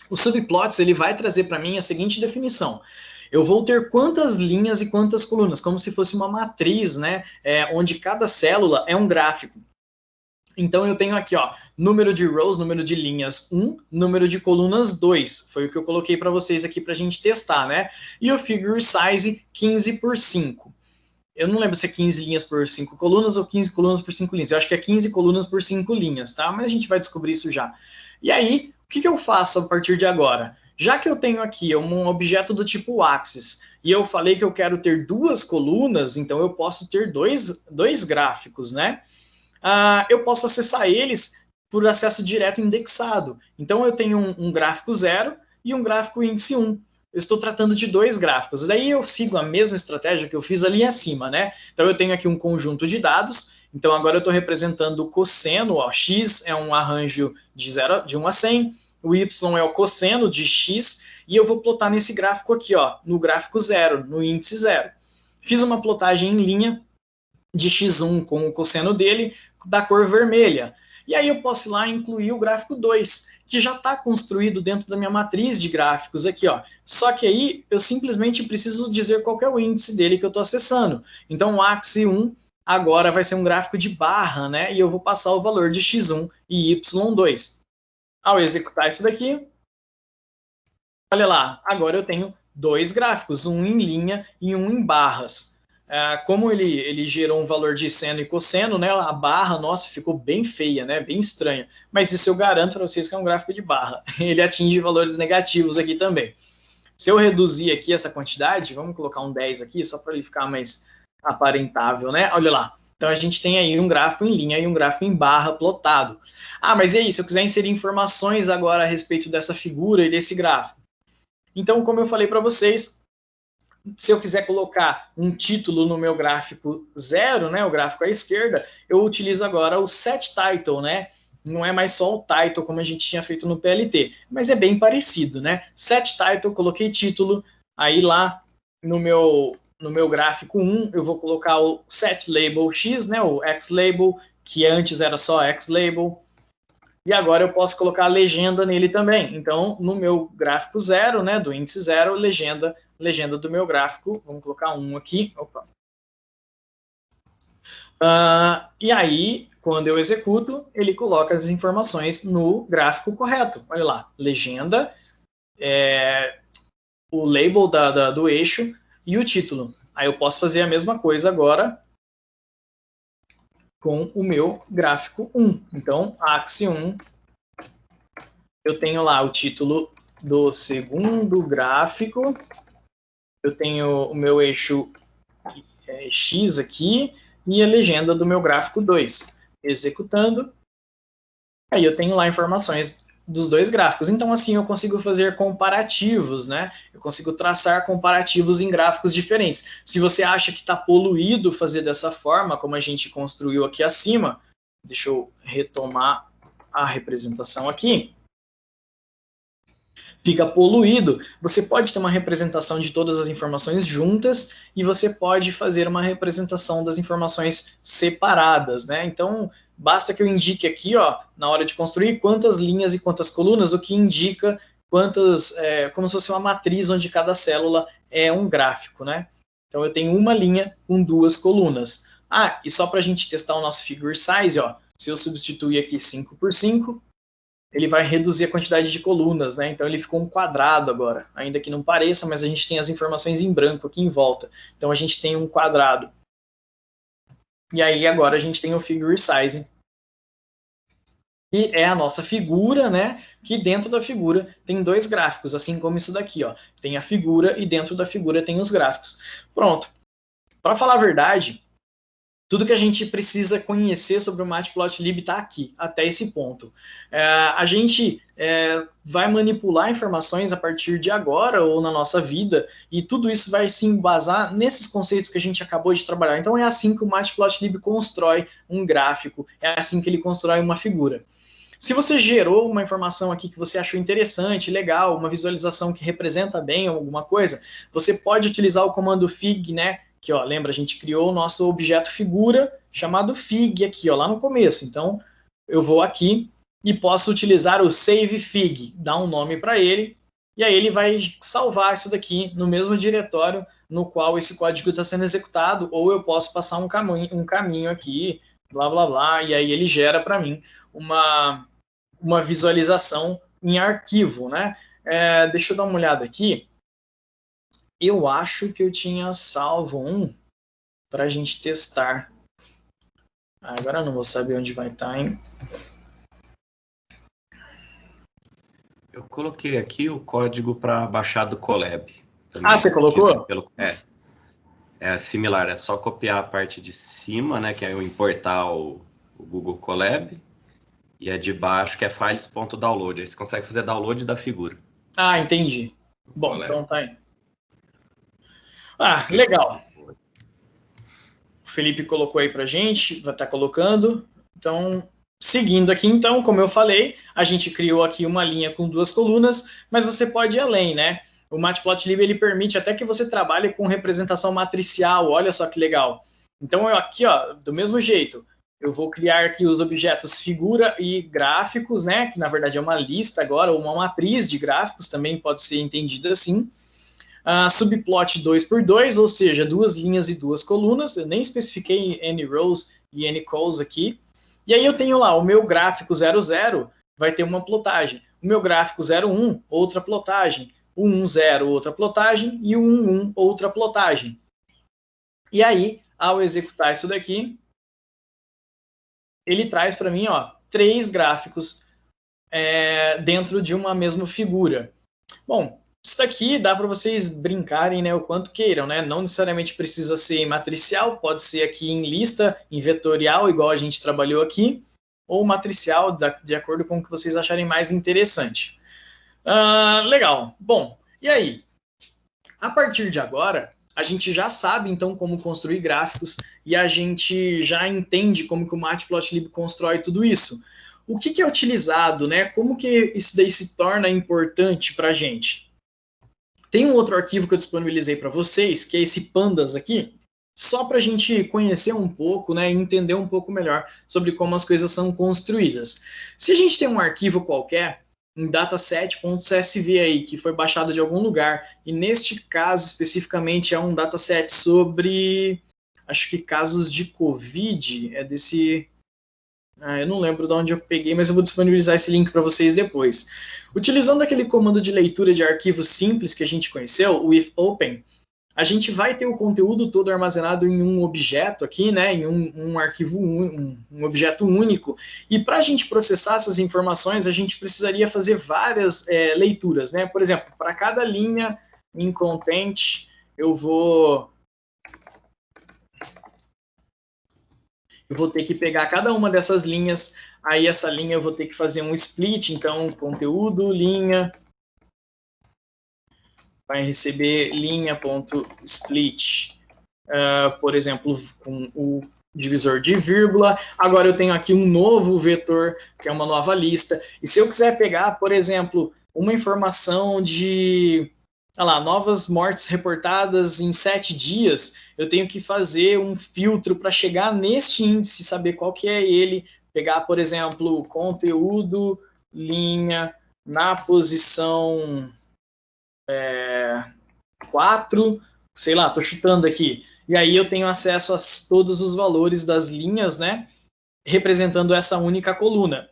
O subplots ele vai trazer para mim a seguinte definição. Eu vou ter quantas linhas e quantas colunas, como se fosse uma matriz, né, onde cada célula é um gráfico. Então eu tenho aqui, ó, número de rows, número de linhas 1, número de colunas 2. Foi o que eu coloquei para vocês aqui para a gente testar, né? E o figure size 15 por 5. Eu não lembro se é 15 linhas por 5 colunas ou 15 colunas por 5 linhas. Eu acho que é 15 colunas por 5 linhas, tá? Mas a gente vai descobrir isso já. E aí, o que eu faço a partir de agora? Já que eu tenho aqui um objeto do tipo axis, e eu falei que eu quero ter duas colunas, então eu posso ter dois gráficos, né? Eu posso acessar eles por acesso direto indexado. Então eu tenho um gráfico 0 e um gráfico índice 1. Eu estou tratando de dois gráficos. Daí eu sigo a mesma estratégia que eu fiz ali acima, né? Então eu tenho aqui um conjunto de dados. Então agora eu estou representando o cosseno. Ó, x é um arranjo de 1 a 100. O y é o cosseno de x. E eu vou plotar nesse gráfico aqui, ó, no gráfico 0, no índice 0. Fiz uma plotagem em linha de x1 com o cosseno dele da cor vermelha. E aí eu posso ir lá incluir o gráfico 2, que já está construído dentro da minha matriz de gráficos aqui, ó. Só que aí eu simplesmente preciso dizer qual é o índice dele que eu estou acessando. Então o axis 1 agora vai ser um gráfico de barra, né? E eu vou passar o valor de x1 e y2. Ao executar isso daqui, olha lá, agora eu tenho dois gráficos, um em linha e um em barras. Como ele gerou um valor de seno e cosseno, né, a barra, nossa, ficou bem feia, né, bem estranha. Mas isso eu garanto para vocês que é um gráfico de barra. Ele atinge valores negativos aqui também. Se eu reduzir aqui essa quantidade, vamos colocar um 10 aqui, só para ele ficar mais aparentável, né? Olha lá. Então a gente tem aí um gráfico em linha e um gráfico em barra plotado. Mas e aí, se eu quiser inserir informações agora a respeito dessa figura e desse gráfico? Então, como eu falei para vocês, se eu quiser colocar um título no meu gráfico 0, né, o gráfico à esquerda, eu utilizo agora o set title, né? Não é mais só o title como a gente tinha feito no PLT, mas é bem parecido, né? Set title, coloquei título, aí lá no meu gráfico 1, eu vou colocar o set label X, né, o X label, que antes era só X label, e agora eu posso colocar a legenda nele também. Então, no meu gráfico 0, né, do índice 0, legenda do meu gráfico, vamos colocar 1 aqui, opa. E aí, quando eu executo, ele coloca as informações no gráfico correto. Olha lá, legenda, o label do eixo e o título. Aí eu posso fazer a mesma coisa agora com o meu gráfico 1. Então, Axie 1, eu tenho lá o título do segundo gráfico, eu tenho o meu eixo X aqui e a legenda do meu gráfico 2. Executando, aí eu tenho lá informações dos dois gráficos. Então, assim, eu consigo fazer comparativos, né? Eu consigo traçar comparativos em gráficos diferentes. Se você acha que está poluído fazer dessa forma, como a gente construiu aqui acima, deixa eu retomar a representação aqui. Fica poluído, você pode ter uma representação de todas as informações juntas e você pode fazer uma representação das informações separadas, né? Então, basta que eu indique aqui, ó, na hora de construir, quantas linhas e quantas colunas, o que indica quantas, como se fosse uma matriz onde cada célula é um gráfico, né? Então, eu tenho uma linha com 2 colunas. Ah, e só para a gente testar o nosso figure size, ó, se eu substituir aqui 5 por 5, ele vai reduzir a quantidade de colunas, né? Então ele ficou um quadrado agora, ainda que não pareça, mas a gente tem as informações em branco aqui em volta. Então a gente tem um quadrado. E aí agora a gente tem o figure size, que é a nossa figura, né? Que dentro da figura tem 2 gráficos, assim como isso daqui, ó. Tem a figura e dentro da figura tem os gráficos. Pronto. Para falar a verdade, tudo que a gente precisa conhecer sobre o Matplotlib está aqui, até esse ponto. A gente vai manipular informações a partir de agora ou na nossa vida, e tudo isso vai se embasar nesses conceitos que a gente acabou de trabalhar. Então é assim que o Matplotlib constrói um gráfico, é assim que ele constrói uma figura. Se você gerou uma informação aqui que você achou interessante, legal, uma visualização que representa bem alguma coisa, você pode utilizar o comando fig, né? Que, ó, lembra, a gente criou o nosso objeto figura chamado fig aqui, ó, lá no começo. Então, eu vou aqui e posso utilizar o save fig, dar um nome para ele, e aí ele vai salvar isso daqui no mesmo diretório no qual esse código está sendo executado, ou eu posso passar um caminho aqui, blá, blá, blá, e aí ele gera para mim uma visualização em arquivo, né? Deixa eu dar uma olhada aqui. Eu acho que eu tinha salvo um para a gente testar. Agora eu não vou saber onde vai estar, hein? Eu coloquei aqui o código para baixar do Colab. Também, você colocou? É similar, é só copiar a parte de cima, né, que é importar o Google Colab, e a de baixo, que é files.download. Aí você consegue fazer download da figura. Ah, entendi. Bom, então tá aí. Legal. O Felipe colocou aí pra gente, vai estar colocando. Então, seguindo aqui, então, como eu falei, a gente criou aqui uma linha com 2 colunas, mas você pode ir além, né? O Matplotlib, ele permite até que você trabalhe com representação matricial, olha só que legal. Então, eu aqui, ó, do mesmo jeito, eu vou criar aqui os objetos figura e gráficos, né? Que na verdade é uma lista agora, ou uma matriz de gráficos, também pode ser entendida assim. Subplot 2x2, ou seja, 2 linhas e 2 colunas. Eu nem especifiquei N rows e N calls aqui. E aí eu tenho lá o meu gráfico 00, vai ter uma plotagem. O meu gráfico 01, outra plotagem. O 10, outra plotagem. E o 11, outra plotagem. E aí, ao executar isso daqui, ele traz para mim, ó, 3 gráficos dentro de uma mesma figura. Bom, isso daqui dá para vocês brincarem, né, o quanto queiram, né? Não necessariamente precisa ser matricial, pode ser aqui em lista, em vetorial, igual a gente trabalhou aqui, ou matricial, de acordo com o que vocês acharem mais interessante. Legal. Bom, e aí? A partir de agora, a gente já sabe, então, como construir gráficos e a gente já entende como que o Matplotlib constrói tudo isso. O que é utilizado, né? Como que isso daí se torna importante para a gente? Tem um outro arquivo que eu disponibilizei para vocês, que é esse pandas aqui, só para a gente conhecer um pouco, né, e entender um pouco melhor sobre como as coisas são construídas. Se a gente tem um arquivo qualquer, um dataset.csv aí, que foi baixado de algum lugar, e neste caso especificamente é um dataset sobre, acho que casos de Covid, é desse... eu não lembro de onde eu peguei, mas eu vou disponibilizar esse link para vocês depois. Utilizando aquele comando de leitura de arquivos simples que a gente conheceu, o ifOpen, a gente vai ter o conteúdo todo armazenado em um objeto aqui, né, em um arquivo, um objeto único. E para a gente processar essas informações, a gente precisaria fazer várias leituras, né? Por exemplo, para cada linha em content, eu vou ter que pegar cada uma dessas linhas, aí essa linha eu vou ter que fazer um split, então conteúdo, linha, vai receber linha.split, por exemplo, com o divisor de vírgula. Agora eu tenho aqui um novo vetor, que é uma nova lista, e se eu quiser pegar, por exemplo, uma informação de... novas mortes reportadas em 7 dias, eu tenho que fazer um filtro para chegar neste índice, saber qual que é ele, pegar, por exemplo, conteúdo, linha, na posição 4, sei lá, estou chutando aqui, e aí eu tenho acesso a todos os valores das linhas, né, representando essa única coluna.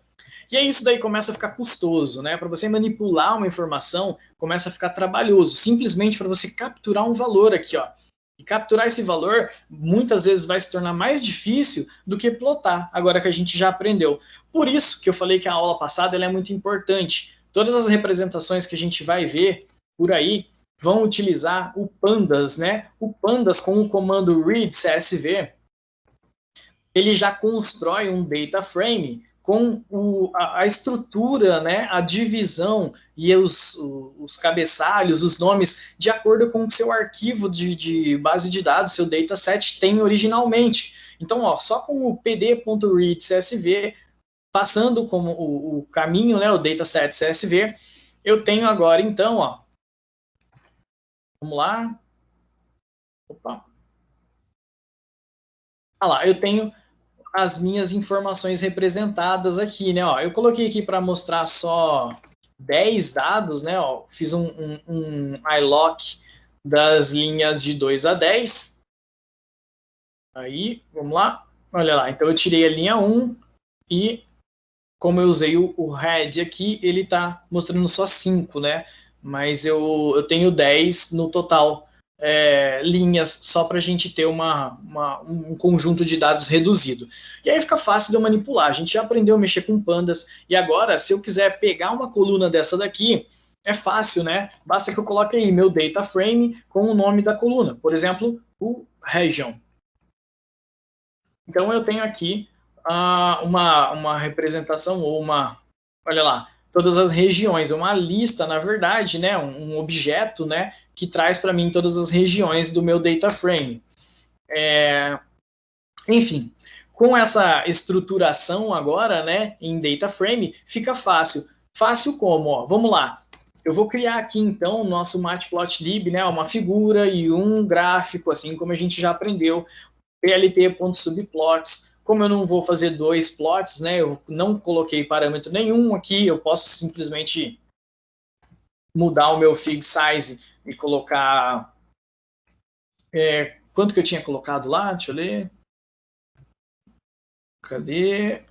E aí isso daí começa a ficar custoso, né? Para você manipular uma informação, começa a ficar trabalhoso, simplesmente para você capturar um valor aqui, ó. E capturar esse valor, muitas vezes vai se tornar mais difícil do que plotar, agora que a gente já aprendeu. Por isso que eu falei que a aula passada ela é muito importante. Todas as representações que a gente vai ver por aí vão utilizar o pandas, né? O pandas com o comando read CSV, ele já constrói um data frame com a estrutura, né, a divisão e os cabeçalhos, os nomes, de acordo com o seu arquivo de base de dados, seu dataset tem originalmente. Então, ó, só com o pd.read CSV, passando como o caminho, né, o dataset CSV, eu tenho agora, então, ó, vamos lá. Opa. Lá, eu tenho as minhas informações representadas aqui, né? Ó, eu coloquei aqui para mostrar só 10 dados, né? Ó, fiz um iLock das linhas de 2 a 10. Aí, vamos lá. Olha lá, então eu tirei a linha 1 e, como eu usei o head aqui, ele está mostrando só 5, né? Mas eu tenho 10 no total. Linhas só para a gente ter um conjunto de dados reduzido. E aí fica fácil de eu manipular. A gente já aprendeu a mexer com pandas, e agora, se eu quiser pegar uma coluna dessa daqui, é fácil, né? Basta que eu coloque aí meu data frame com o nome da coluna. Por exemplo, o region. Então eu tenho aqui uma representação, ou olha lá, todas as regiões, uma lista, na verdade, né, um objeto, né, que traz para mim todas as regiões do meu data frame. Enfim, com essa estruturação agora, né, em data frame, fica fácil. Fácil como? Ó, vamos lá. Eu vou criar aqui, então, o nosso Matplotlib, né, uma figura e um gráfico, assim como a gente já aprendeu, plt.subplots. Como eu não vou fazer 2 plots, né, eu não coloquei parâmetro nenhum aqui, eu posso simplesmente mudar o meu fig size e colocar... quanto que eu tinha colocado lá? Deixa eu ler. Cadê?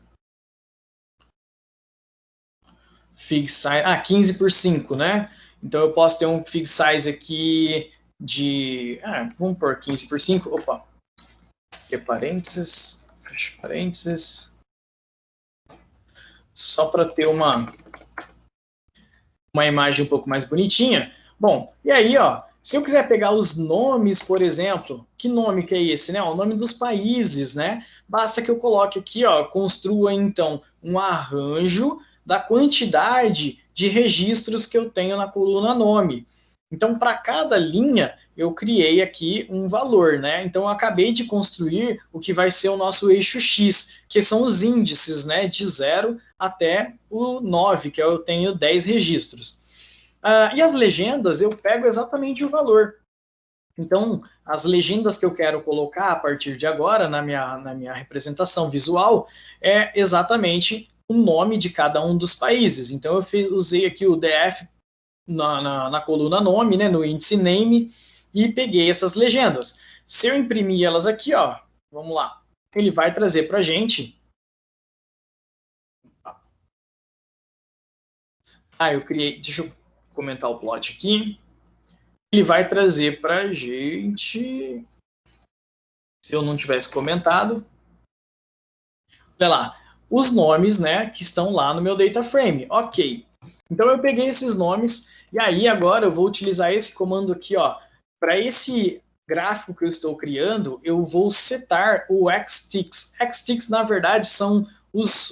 Fig size... 15 por 5, né? Então eu posso ter um fig size aqui de... vamos por 15 por 5. Opa. Aqui é parênteses... Fecha parênteses, só para ter uma imagem um pouco mais bonitinha. Bom, e aí, ó, se eu quiser pegar os nomes, por exemplo, que nome que é esse, né? O nome dos países, né? Basta que eu coloque aqui, ó, construa então um arranjo da quantidade de registros que eu tenho na coluna nome. Então, para cada linha, eu criei aqui um valor, né? Então, eu acabei de construir o que vai ser o nosso eixo X, que são os índices, né? De 0 até o 9, que eu tenho 10 registros. E as legendas, eu pego exatamente o valor. Então, as legendas que eu quero colocar a partir de agora na minha representação visual é exatamente o nome de cada um dos países. Então, eu usei aqui o DF na coluna nome, né, no índice name, e peguei essas legendas. Se eu imprimir elas aqui, ó, vamos lá, ele vai trazer para a gente. Eu criei, deixa eu comentar o plot aqui. Ele vai trazer para a gente, se eu não tivesse comentado, olha lá, os nomes, né, que estão lá no meu data frame. Ok. Então eu peguei esses nomes e aí agora eu vou utilizar esse comando aqui, ó, para esse gráfico que eu estou criando, eu vou setar o xticks. Xticks, na verdade, são os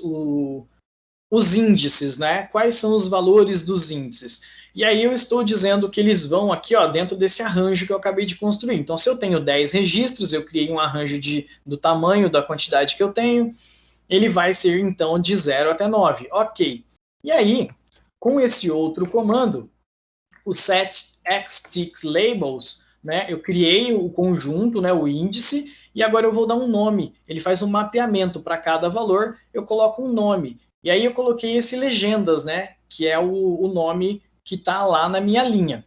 índices, né? Quais são os valores dos índices? E aí eu estou dizendo que eles vão aqui, ó, dentro desse arranjo que eu acabei de construir. Então, se eu tenho 10 registros, eu criei um arranjo do tamanho da quantidade que eu tenho, ele vai ser, então, de 0 até 9. Ok. E aí, com esse outro comando, o setXTicksLabels, né, eu criei o conjunto, né, o índice, e agora eu vou dar um nome. Ele faz um mapeamento para cada valor, eu coloco um nome. E aí eu coloquei esse legendas, né, que é o nome que está lá na minha linha.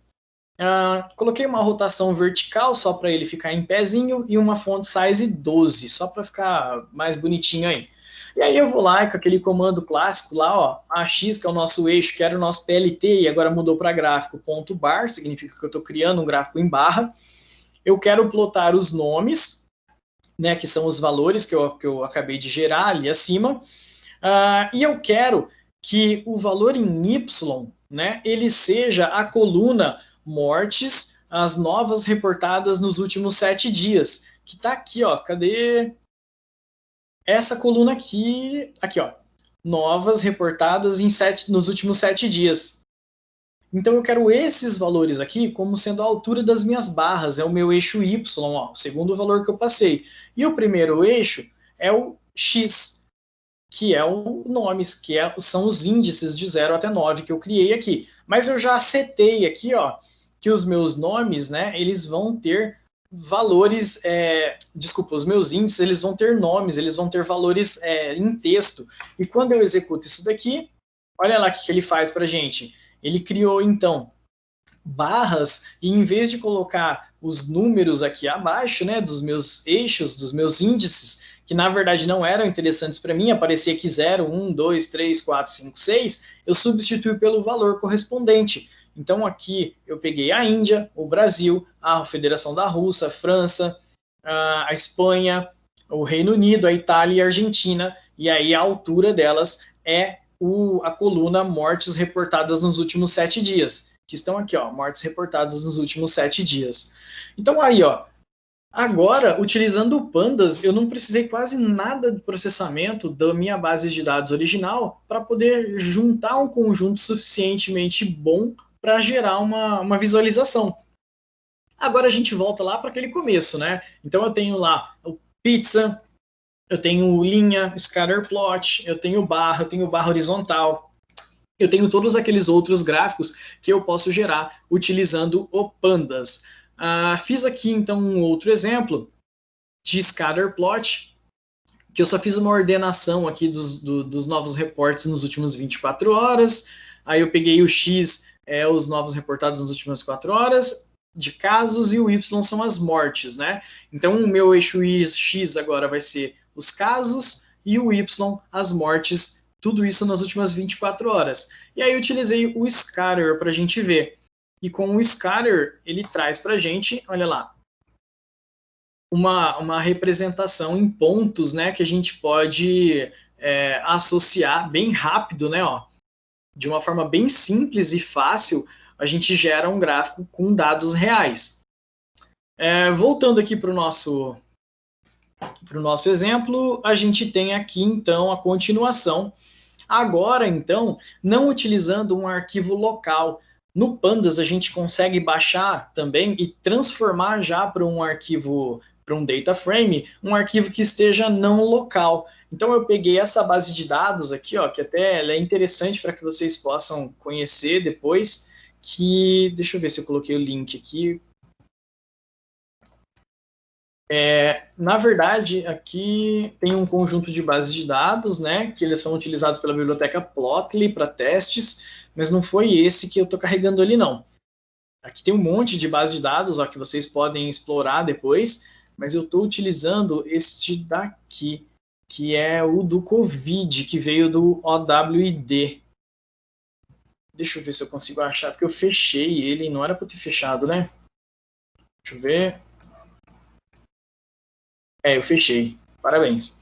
Coloquei uma rotação vertical só para ele ficar em pezinho e uma font size 12, só para ficar mais bonitinho aí. E aí eu vou lá com aquele comando clássico lá, ó, AX, que é o nosso eixo, que era o nosso PLT, e agora mudou para gráfico, ponto bar, significa que eu estou criando um gráfico em barra. Eu quero plotar os nomes, né, que são os valores que eu acabei de gerar ali acima, e eu quero que o valor em Y, né, ele seja a coluna mortes, as novas reportadas nos últimos 7 dias, que está aqui, ó, cadê... Essa coluna aqui, ó, novas reportadas nos últimos 7 dias. Então eu quero esses valores aqui como sendo a altura das minhas barras, é o meu eixo Y, ó, o segundo valor que eu passei. E o primeiro eixo é o X, que é o nomes, que são os índices de 0 até 9 que eu criei aqui. Mas eu já setei aqui, ó, que os meus nomes, né, eles vão ter valores, os meus índices, eles vão ter nomes, eles vão ter valores em texto. E quando eu executo isso daqui, olha lá o que ele faz para a gente. Ele criou, então, barras, e em vez de colocar os números aqui abaixo, né, dos meus eixos, dos meus índices, que na verdade não eram interessantes para mim, aparecia aqui 0, 1, 2, 3, 4, 5, 6, eu substituí pelo valor correspondente. Então aqui eu peguei a Índia, o Brasil, a Federação da Rússia, a França, a Espanha, o Reino Unido, a Itália e a Argentina, e aí a altura delas é a coluna mortes reportadas nos últimos 7 dias, que estão aqui, ó, mortes reportadas nos últimos 7 dias. Então aí, ó, agora, utilizando o Pandas, eu não precisei quase nada de processamento da minha base de dados original para poder juntar um conjunto suficientemente bom para gerar uma visualização. Agora a gente volta lá para aquele começo, né? Então eu tenho lá o pizza, eu tenho linha, scatterplot, eu tenho barra horizontal, eu tenho todos aqueles outros gráficos que eu posso gerar utilizando o Pandas. Fiz aqui então um outro exemplo de scatterplot, que eu só fiz uma ordenação aqui dos novos reportes nos últimos 24 horas, aí eu peguei o X, os novos reportados nas últimas 4 horas, de casos, e o Y são as mortes, né? Então o meu eixo X agora vai ser os casos, e o Y as mortes, tudo isso nas últimas 24 horas. E aí eu utilizei o scatter para a gente ver. E com o scatter, ele traz para a gente, olha lá, uma representação em pontos, né, que a gente pode associar bem rápido, né, ó, de uma forma bem simples e fácil, a gente gera um gráfico com dados reais. Voltando aqui para o nosso exemplo, a gente tem aqui, então, a continuação. Agora, então, não utilizando um arquivo local, No Pandas a gente consegue baixar também e transformar já para um arquivo, para um data frame, um arquivo que esteja não local. Então eu peguei essa base de dados aqui, ó, que até ela é interessante para que vocês possam conhecer depois, que, deixa eu ver se eu coloquei o link aqui. Na verdade, aqui tem um conjunto de bases de dados, né, que eles são utilizados pela biblioteca Plotly para testes, mas não foi esse que eu estou carregando ali, não. Aqui tem um monte de bases de dados, ó, que vocês podem explorar depois, mas eu estou utilizando este daqui, que é o do Covid, que veio do OWID. Deixa eu ver se eu consigo achar, porque eu fechei ele, não era para eu ter fechado, né? Deixa eu ver. Eu fechei. Parabéns.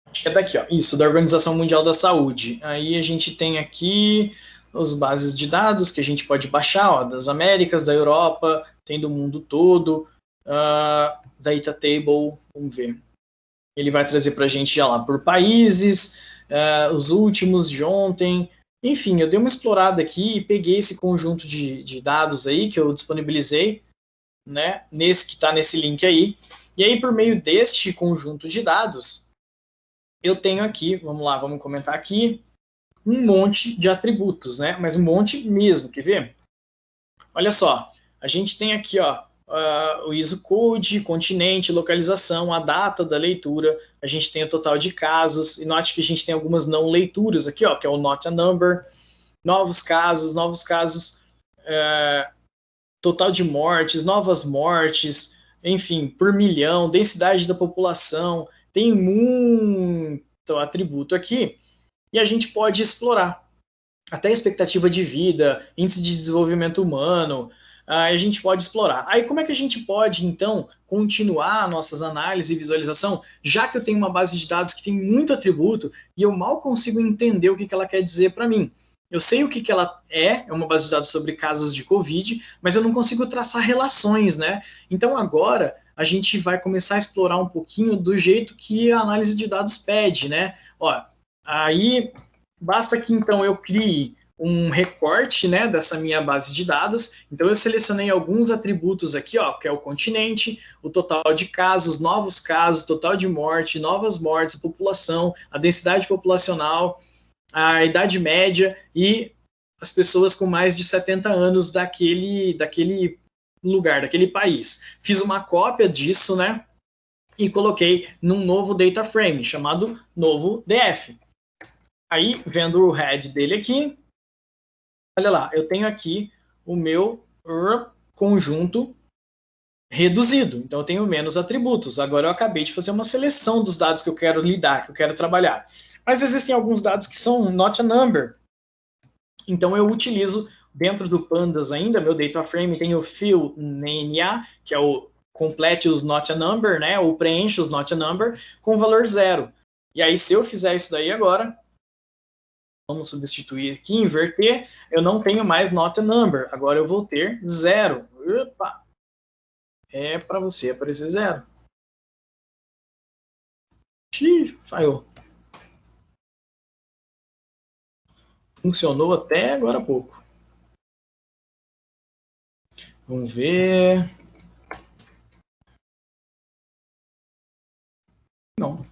Acho que é daqui, ó. Isso, da Organização Mundial da Saúde. Aí a gente tem aqui as bases de dados que a gente pode baixar, ó, das Américas, da Europa, tem do mundo todo. Data Table, vamos ver. Ele vai trazer para a gente já lá por países, os últimos de ontem. Enfim, eu dei uma explorada aqui e peguei esse conjunto de dados aí que eu disponibilizei, né, nesse que está nesse link aí. E aí, por meio deste conjunto de dados, eu tenho aqui, vamos lá, vamos comentar aqui, um monte de atributos, né? Mas um monte mesmo, quer ver? Olha só, a gente tem aqui, ó, o ISO code, continente, localização, a data da leitura, a gente tem o total de casos, e note que a gente tem algumas não leituras aqui, ó, que é o not a number, novos casos, total de mortes, novas mortes, enfim, por milhão, densidade da população, tem muito atributo aqui, e a gente pode explorar. Até expectativa de vida, índice de desenvolvimento humano, a gente pode explorar. Aí como é que a gente pode, então, continuar nossas análises e visualização, já que eu tenho uma base de dados que tem muito atributo e eu mal consigo entender o que ela quer dizer para mim? Eu sei o que ela é uma base de dados sobre casos de Covid, mas eu não consigo traçar relações, né? Então agora a gente vai começar a explorar um pouquinho do jeito que a análise de dados pede, né? Ó, aí basta que então eu crie um recorte, né, dessa minha base de dados. Então eu selecionei alguns atributos aqui, ó, que é o continente, o total de casos, novos casos, total de morte, novas mortes, a população, a densidade populacional, a idade média e as pessoas com mais de 70 anos daquele lugar, daquele país. Fiz uma cópia disso, né, e coloquei num novo data frame chamado novo DF. Aí, vendo o head dele aqui, olha lá, eu tenho aqui o meu conjunto reduzido. Então, eu tenho menos atributos. Agora, eu acabei de fazer uma seleção dos dados que eu quero lidar, que eu quero trabalhar. Mas existem alguns dados que são not a number. Então, eu utilizo, dentro do Pandas ainda, meu data frame tem o fill NA, que é o complete os not a number, né? Ou preenche os not a number, com valor 0. E aí, se eu fizer isso daí agora, vamos substituir aqui, inverter, eu não tenho mais not a number, agora eu vou ter 0. Opa! É para você aparecer 0. Xiii, falhou. Funcionou até agora há pouco. Vamos ver. Não.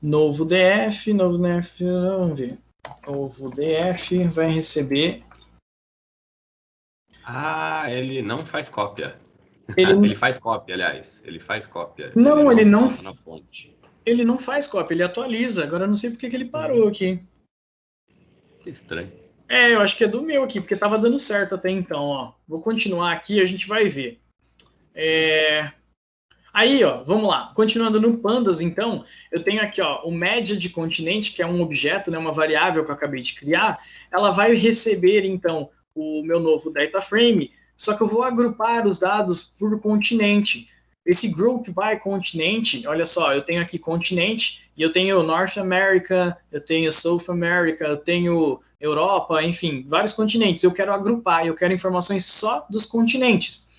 Novo DF, vamos ver. Novo DF vai receber. Ele não faz cópia. Ele faz cópia, aliás. Ele faz cópia. Não, ele não. Na fonte. Ele não faz cópia, ele atualiza. Agora eu não sei porque que ele parou aqui. Que estranho. Eu acho que é do meu aqui, porque estava dando certo até então, ó. Vou continuar aqui, a gente vai ver. Aí, ó, vamos lá. Continuando no Pandas, então, eu tenho aqui, ó, o média de continente, que é um objeto, né, uma variável que eu acabei de criar. Ela vai receber, então, o meu novo data frame, só que eu vou agrupar os dados por continente. Esse group by continente, olha só, eu tenho aqui continente, e eu tenho North America, eu tenho South America, eu tenho Europa, enfim, vários continentes. Eu quero agrupar, eu quero informações só dos continentes.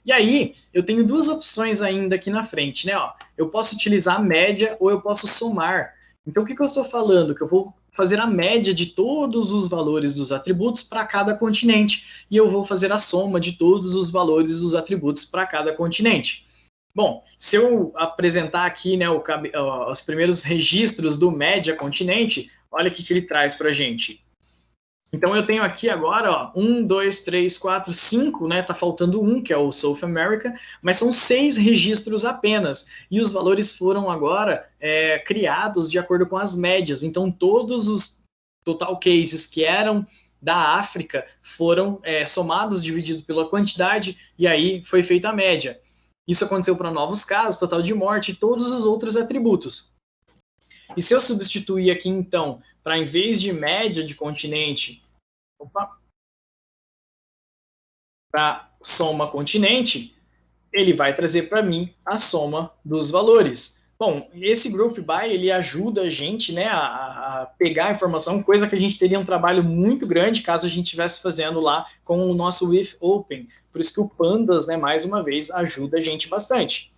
E aí, eu tenho duas opções ainda aqui na frente, né? Ó, eu posso utilizar a média ou eu posso somar. Então, o que eu estou falando? Que eu vou fazer a média de todos os valores dos atributos para cada continente, e eu vou fazer a soma de todos os valores dos atributos para cada continente. Bom, se eu apresentar aqui, né, os primeiros registros do média continente, olha o que ele traz para a gente. Então eu tenho aqui agora, ó, 1, 2, 3, 4, 5, né? Tá faltando um, que é o South America, mas são 6 registros apenas. E os valores foram agora criados de acordo com as médias. Então todos os total cases que eram da África foram somados, divididos pela quantidade, e aí foi feita a média. Isso aconteceu para novos casos, total de morte e todos os outros atributos. E se eu substituir aqui, então, para em vez de média de continente, para soma continente, ele vai trazer para mim a soma dos valores. Bom, esse Group By, ele ajuda a gente, né, a pegar a informação, coisa que a gente teria um trabalho muito grande caso a gente estivesse fazendo lá com o nosso If Open. Por isso que o Pandas, né, mais uma vez, ajuda a gente bastante.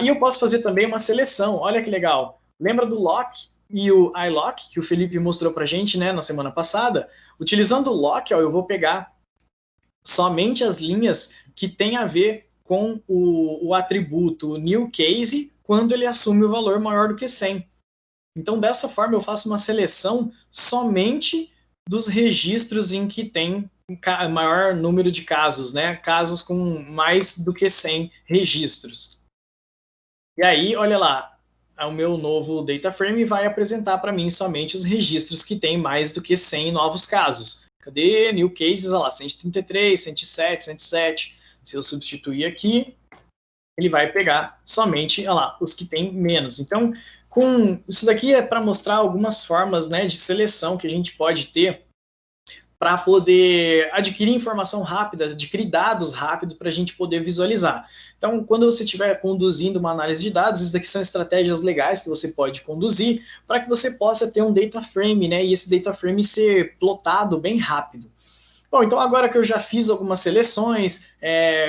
E eu posso fazer também uma seleção, olha que legal. Lembra do lock e o iLock, que o Felipe mostrou para a gente, né, na semana passada? Utilizando o lock, ó, eu vou pegar somente as linhas que tem a ver com o atributo new case quando ele assume o valor maior do que 100. Então, dessa forma, eu faço uma seleção somente dos registros em que tem maior número de casos, né? Casos com mais do que 100 registros. E aí, olha lá, o meu novo data frame vai apresentar para mim somente os registros que têm mais do que 100 novos casos. Cadê? New cases, olha lá, 133, 107, 107. Se eu substituir aqui, ele vai pegar somente, olha lá, os que têm menos. Então, isso daqui é para mostrar algumas formas, né, de seleção que a gente pode ter para poder adquirir informação rápida, adquirir dados rápidos para a gente poder visualizar. Então, quando você estiver conduzindo uma análise de dados, isso daqui são estratégias legais que você pode conduzir para que você possa ter um data frame, né, e esse data frame ser plotado bem rápido. Bom, então agora que eu já fiz algumas seleções,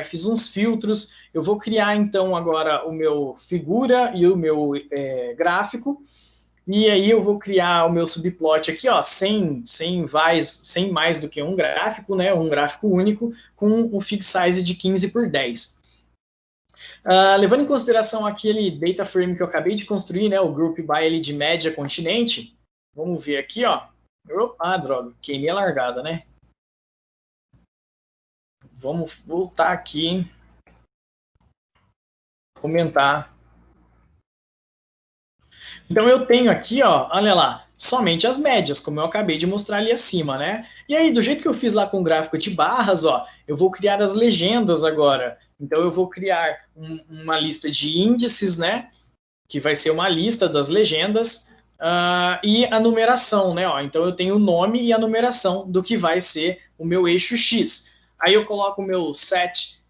fiz uns filtros, eu vou criar então agora o meu figura e o meu gráfico, e aí eu vou criar o meu subplot aqui, ó, sem mais do que um gráfico, né, um gráfico único, com o fix size de 15 por 10. Levando em consideração aquele data frame que eu acabei de construir, né, o Group By ele de média continente, vamos ver aqui, ó. Droga, queimei a largada, né? Vamos voltar aqui, comentar. Então eu tenho aqui, ó, olha lá, somente as médias, como eu acabei de mostrar ali acima, né? E aí, do jeito que eu fiz lá com o gráfico de barras, ó, eu vou criar as legendas agora. Então eu vou criar uma lista de índices, né? Que vai ser uma lista das legendas e a numeração, né? Ó, então eu tenho o nome e a numeração do que vai ser o meu eixo X. Aí eu coloco o meu set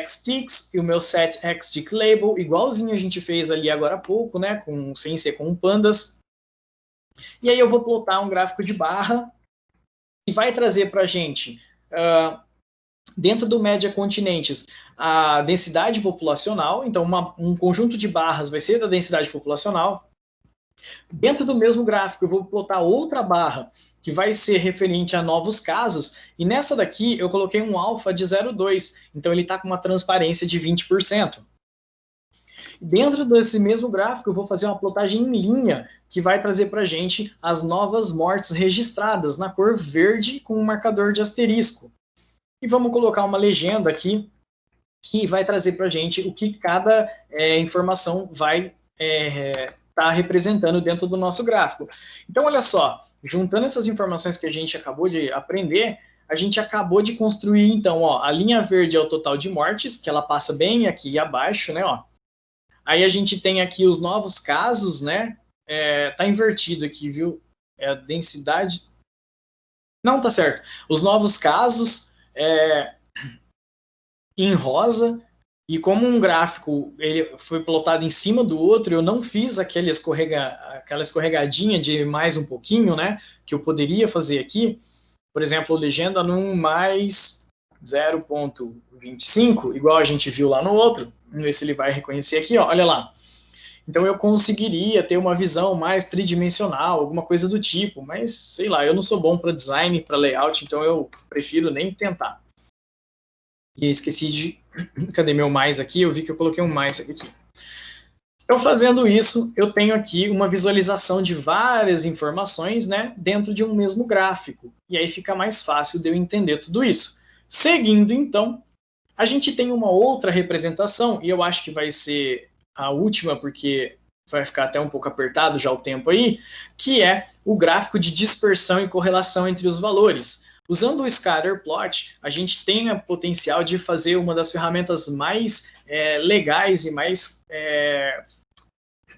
xticks e o meu set xtick label, igualzinho a gente fez ali agora há pouco, né, sem ser com pandas. E aí eu vou plotar um gráfico de barra e vai trazer para a gente, dentro do média continentes, a densidade populacional. Então um conjunto de barras vai ser da densidade populacional. Dentro do mesmo gráfico eu vou plotar outra barra que vai ser referente a novos casos, e nessa daqui eu coloquei um alfa de 0,2, então ele está com uma transparência de 20%. Dentro desse mesmo gráfico eu vou fazer uma plotagem em linha, que vai trazer para a gente as novas mortes registradas, na cor verde com um marcador de asterisco. E vamos colocar uma legenda aqui, que vai trazer para a gente o que cada informação vai tá representando dentro do nosso gráfico. Então, olha só, juntando essas informações que a gente acabou de aprender, a gente acabou de construir, então, ó, a linha verde é o total de mortes, que ela passa bem aqui abaixo, né, ó. Aí a gente tem aqui os novos casos, né, tá invertido aqui, viu, a densidade... Não, tá certo. Os novos casos em rosa. E como um gráfico ele foi plotado em cima do outro, eu não fiz aquela escorregadinha de mais um pouquinho, né? Que eu poderia fazer aqui. Por exemplo, legenda num mais 0,25, igual a gente viu lá no outro. Vamos ver se ele vai reconhecer aqui, ó, olha lá. Então eu conseguiria ter uma visão mais tridimensional, alguma coisa do tipo, mas sei lá, eu não sou bom para design, para layout, então eu prefiro nem tentar. E esqueci de... Cadê meu mais aqui? Eu vi que eu coloquei um mais aqui. Então, fazendo isso, eu tenho aqui uma visualização de várias informações, né, dentro de um mesmo gráfico. E aí fica mais fácil de eu entender tudo isso. Seguindo, então, a gente tem uma outra representação, e eu acho que vai ser a última, porque vai ficar até um pouco apertado já o tempo aí, que é o gráfico de dispersão e correlação entre os valores. Usando o Scatterplot, a gente tem o potencial de fazer uma das ferramentas mais legais e mais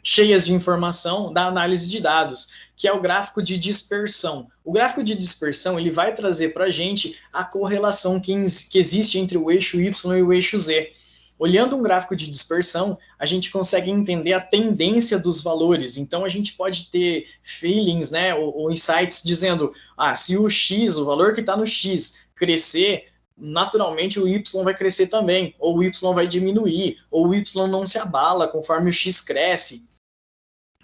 cheias de informação da análise de dados, que é o gráfico de dispersão. O gráfico de dispersão ele vai trazer para a gente a correlação que existe entre o eixo Y e o eixo Z. Olhando um gráfico de dispersão, a gente consegue entender a tendência dos valores. Então, a gente pode ter feelings, né, ou insights dizendo, se o X, o valor que está no X, crescer, naturalmente o Y vai crescer também, ou o Y vai diminuir, ou o Y não se abala conforme o X cresce.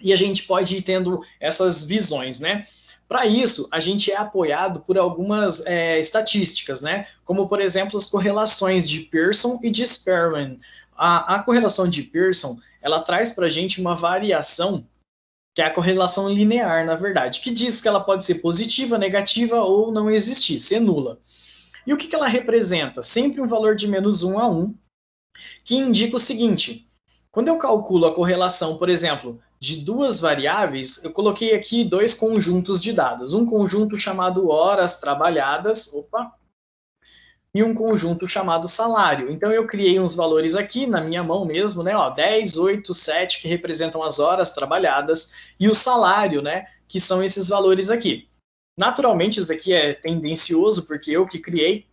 E a gente pode ir tendo essas visões, né? Para isso, a gente é apoiado por algumas estatísticas, né? Como, por exemplo, as correlações de Pearson e de Spearman. A correlação de Pearson, ela traz para a gente uma variação, que é a correlação linear, na verdade, que diz que ela pode ser positiva, negativa ou não existir, ser nula. E o que ela representa? Sempre um valor de -1 a 1, que indica o seguinte: quando eu calculo a correlação, por exemplo, de duas variáveis, eu coloquei aqui dois conjuntos de dados. Um conjunto chamado horas trabalhadas, e um conjunto chamado salário. Então eu criei uns valores aqui na minha mão mesmo, né? 10, 8, 7, que representam as horas trabalhadas, e o salário, né? Que são esses valores aqui. Naturalmente, isso daqui é tendencioso, porque eu que criei,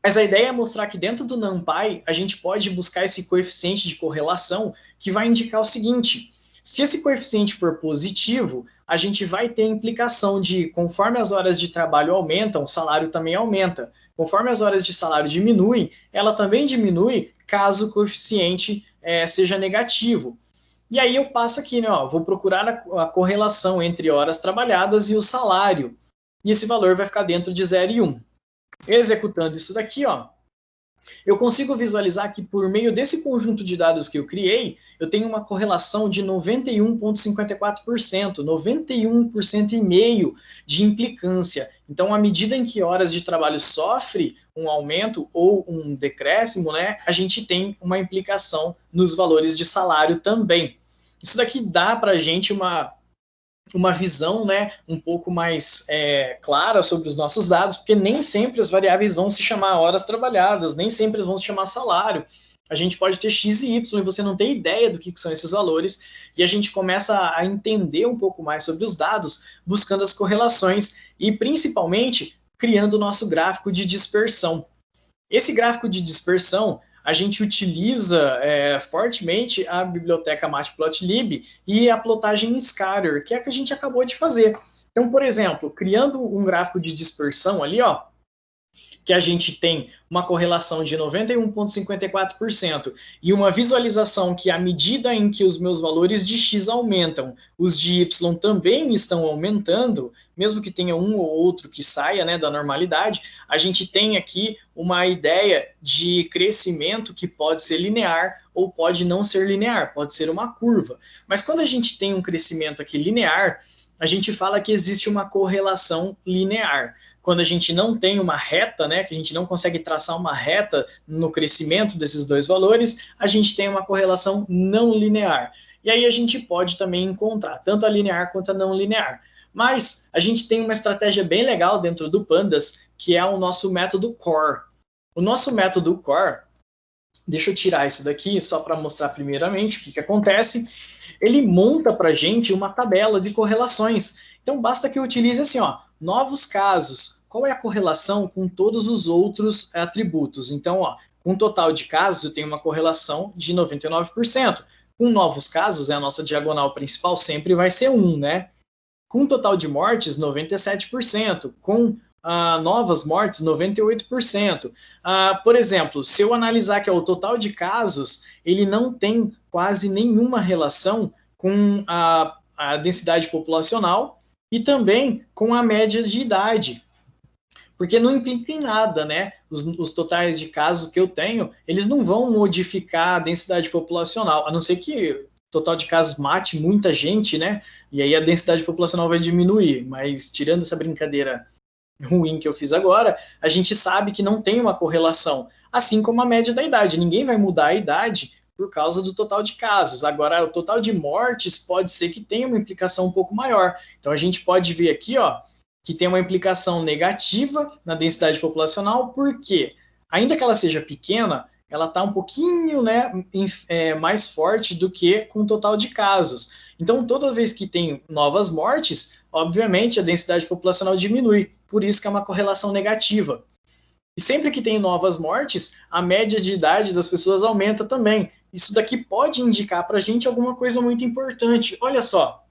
mas a ideia é mostrar que dentro do NumPy, a gente pode buscar esse coeficiente de correlação que vai indicar o seguinte: se esse coeficiente for positivo, a gente vai ter a implicação de, conforme as horas de trabalho aumentam, o salário também aumenta. Conforme as horas de salário diminuem, ela também diminui caso o coeficiente seja negativo. E aí eu passo aqui, né, vou procurar a correlação entre horas trabalhadas e o salário. E esse valor vai ficar dentro de 0 e 1. Executando isso daqui, eu consigo visualizar que por meio desse conjunto de dados que eu criei, eu tenho uma correlação de 91,54%, 91,5% de implicância. Então, à medida em que horas de trabalho sofre um aumento ou um decréscimo, né, a gente tem uma implicação nos valores de salário também. Isso daqui dá para a gente uma visão, né, um pouco mais clara sobre os nossos dados, porque nem sempre as variáveis vão se chamar horas trabalhadas, nem sempre vão se chamar salário. A gente pode ter X e Y e você não tem ideia do que são esses valores, e a gente começa a entender um pouco mais sobre os dados, buscando as correlações e, principalmente, criando o nosso gráfico de dispersão. Esse gráfico de dispersão, a gente utiliza fortemente a biblioteca Matplotlib e a plotagem Scatter, que é a que a gente acabou de fazer. Então, por exemplo, criando um gráfico de dispersão ali, que a gente tem uma correlação de 91,54% e uma visualização que, à medida em que os meus valores de X aumentam, os de Y também estão aumentando, mesmo que tenha um ou outro que saia, né, da normalidade, a gente tem aqui uma ideia de crescimento que pode ser linear ou pode não ser linear, pode ser uma curva. Mas quando a gente tem um crescimento aqui linear, a gente fala que existe uma correlação linear. Quando a gente não tem uma reta, né, que a gente não consegue traçar uma reta no crescimento desses dois valores, a gente tem uma correlação não linear. E aí a gente pode também encontrar tanto a linear quanto a não linear. Mas a gente tem uma estratégia bem legal dentro do Pandas, que é o nosso método Core. O nosso método Core, deixa eu tirar isso daqui só para mostrar primeiramente o que acontece. Ele monta para a gente uma tabela de correlações. Então basta que eu utilize assim, novos casos. Qual é a correlação com todos os outros atributos? Então, com um total de casos, eu tenho uma correlação de 99%. Com novos casos, a nossa diagonal principal sempre vai ser 1, né? Com total de mortes, 97%. Com novas mortes, 98%. Por exemplo, se eu analisar que o total de casos, ele não tem quase nenhuma relação com a densidade populacional e também com a média de idade. Porque não implica em nada, né? Os totais de casos que eu tenho, eles não vão modificar a densidade populacional, a não ser que o total de casos mate muita gente, né? E aí a densidade populacional vai diminuir. Mas tirando essa brincadeira ruim que eu fiz agora, a gente sabe que não tem uma correlação, assim como a média da idade. Ninguém vai mudar a idade por causa do total de casos. Agora, o total de mortes pode ser que tenha uma implicação um pouco maior. Então, a gente pode ver aqui, ó, que tem uma implicação negativa na densidade populacional, porque, ainda que ela seja pequena, ela está um pouquinho, né, mais forte do que com o total de casos. Então, toda vez que tem novas mortes, obviamente a densidade populacional diminui, por isso que é uma correlação negativa. E sempre que tem novas mortes, a média de idade das pessoas aumenta também. Isso daqui pode indicar para a gente alguma coisa muito importante. Olha só,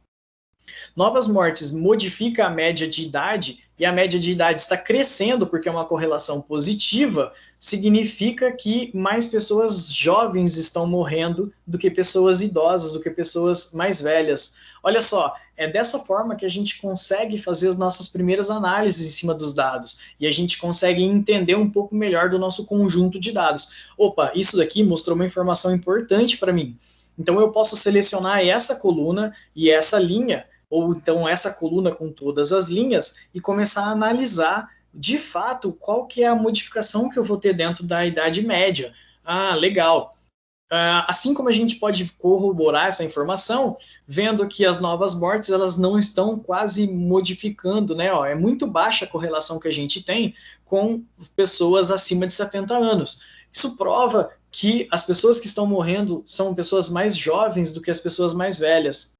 novas mortes modifica a média de idade e a média de idade está crescendo porque é uma correlação positiva, significa que mais pessoas jovens estão morrendo do que pessoas idosas, do que pessoas mais velhas. Olha só, é dessa forma que a gente consegue fazer as nossas primeiras análises em cima dos dados e a gente consegue entender um pouco melhor do nosso conjunto de dados. Opa, isso daqui mostrou uma informação importante para mim. Então eu posso selecionar essa coluna e essa linha, ou então essa coluna com todas as linhas, e começar a analisar, de fato, qual que é a modificação que eu vou ter dentro da idade média. Legal. Assim como a gente pode corroborar essa informação, vendo que as novas mortes, elas não estão quase modificando, né? É muito baixa a correlação que a gente tem com pessoas acima de 70 anos. Isso prova que as pessoas que estão morrendo são pessoas mais jovens do que as pessoas mais velhas.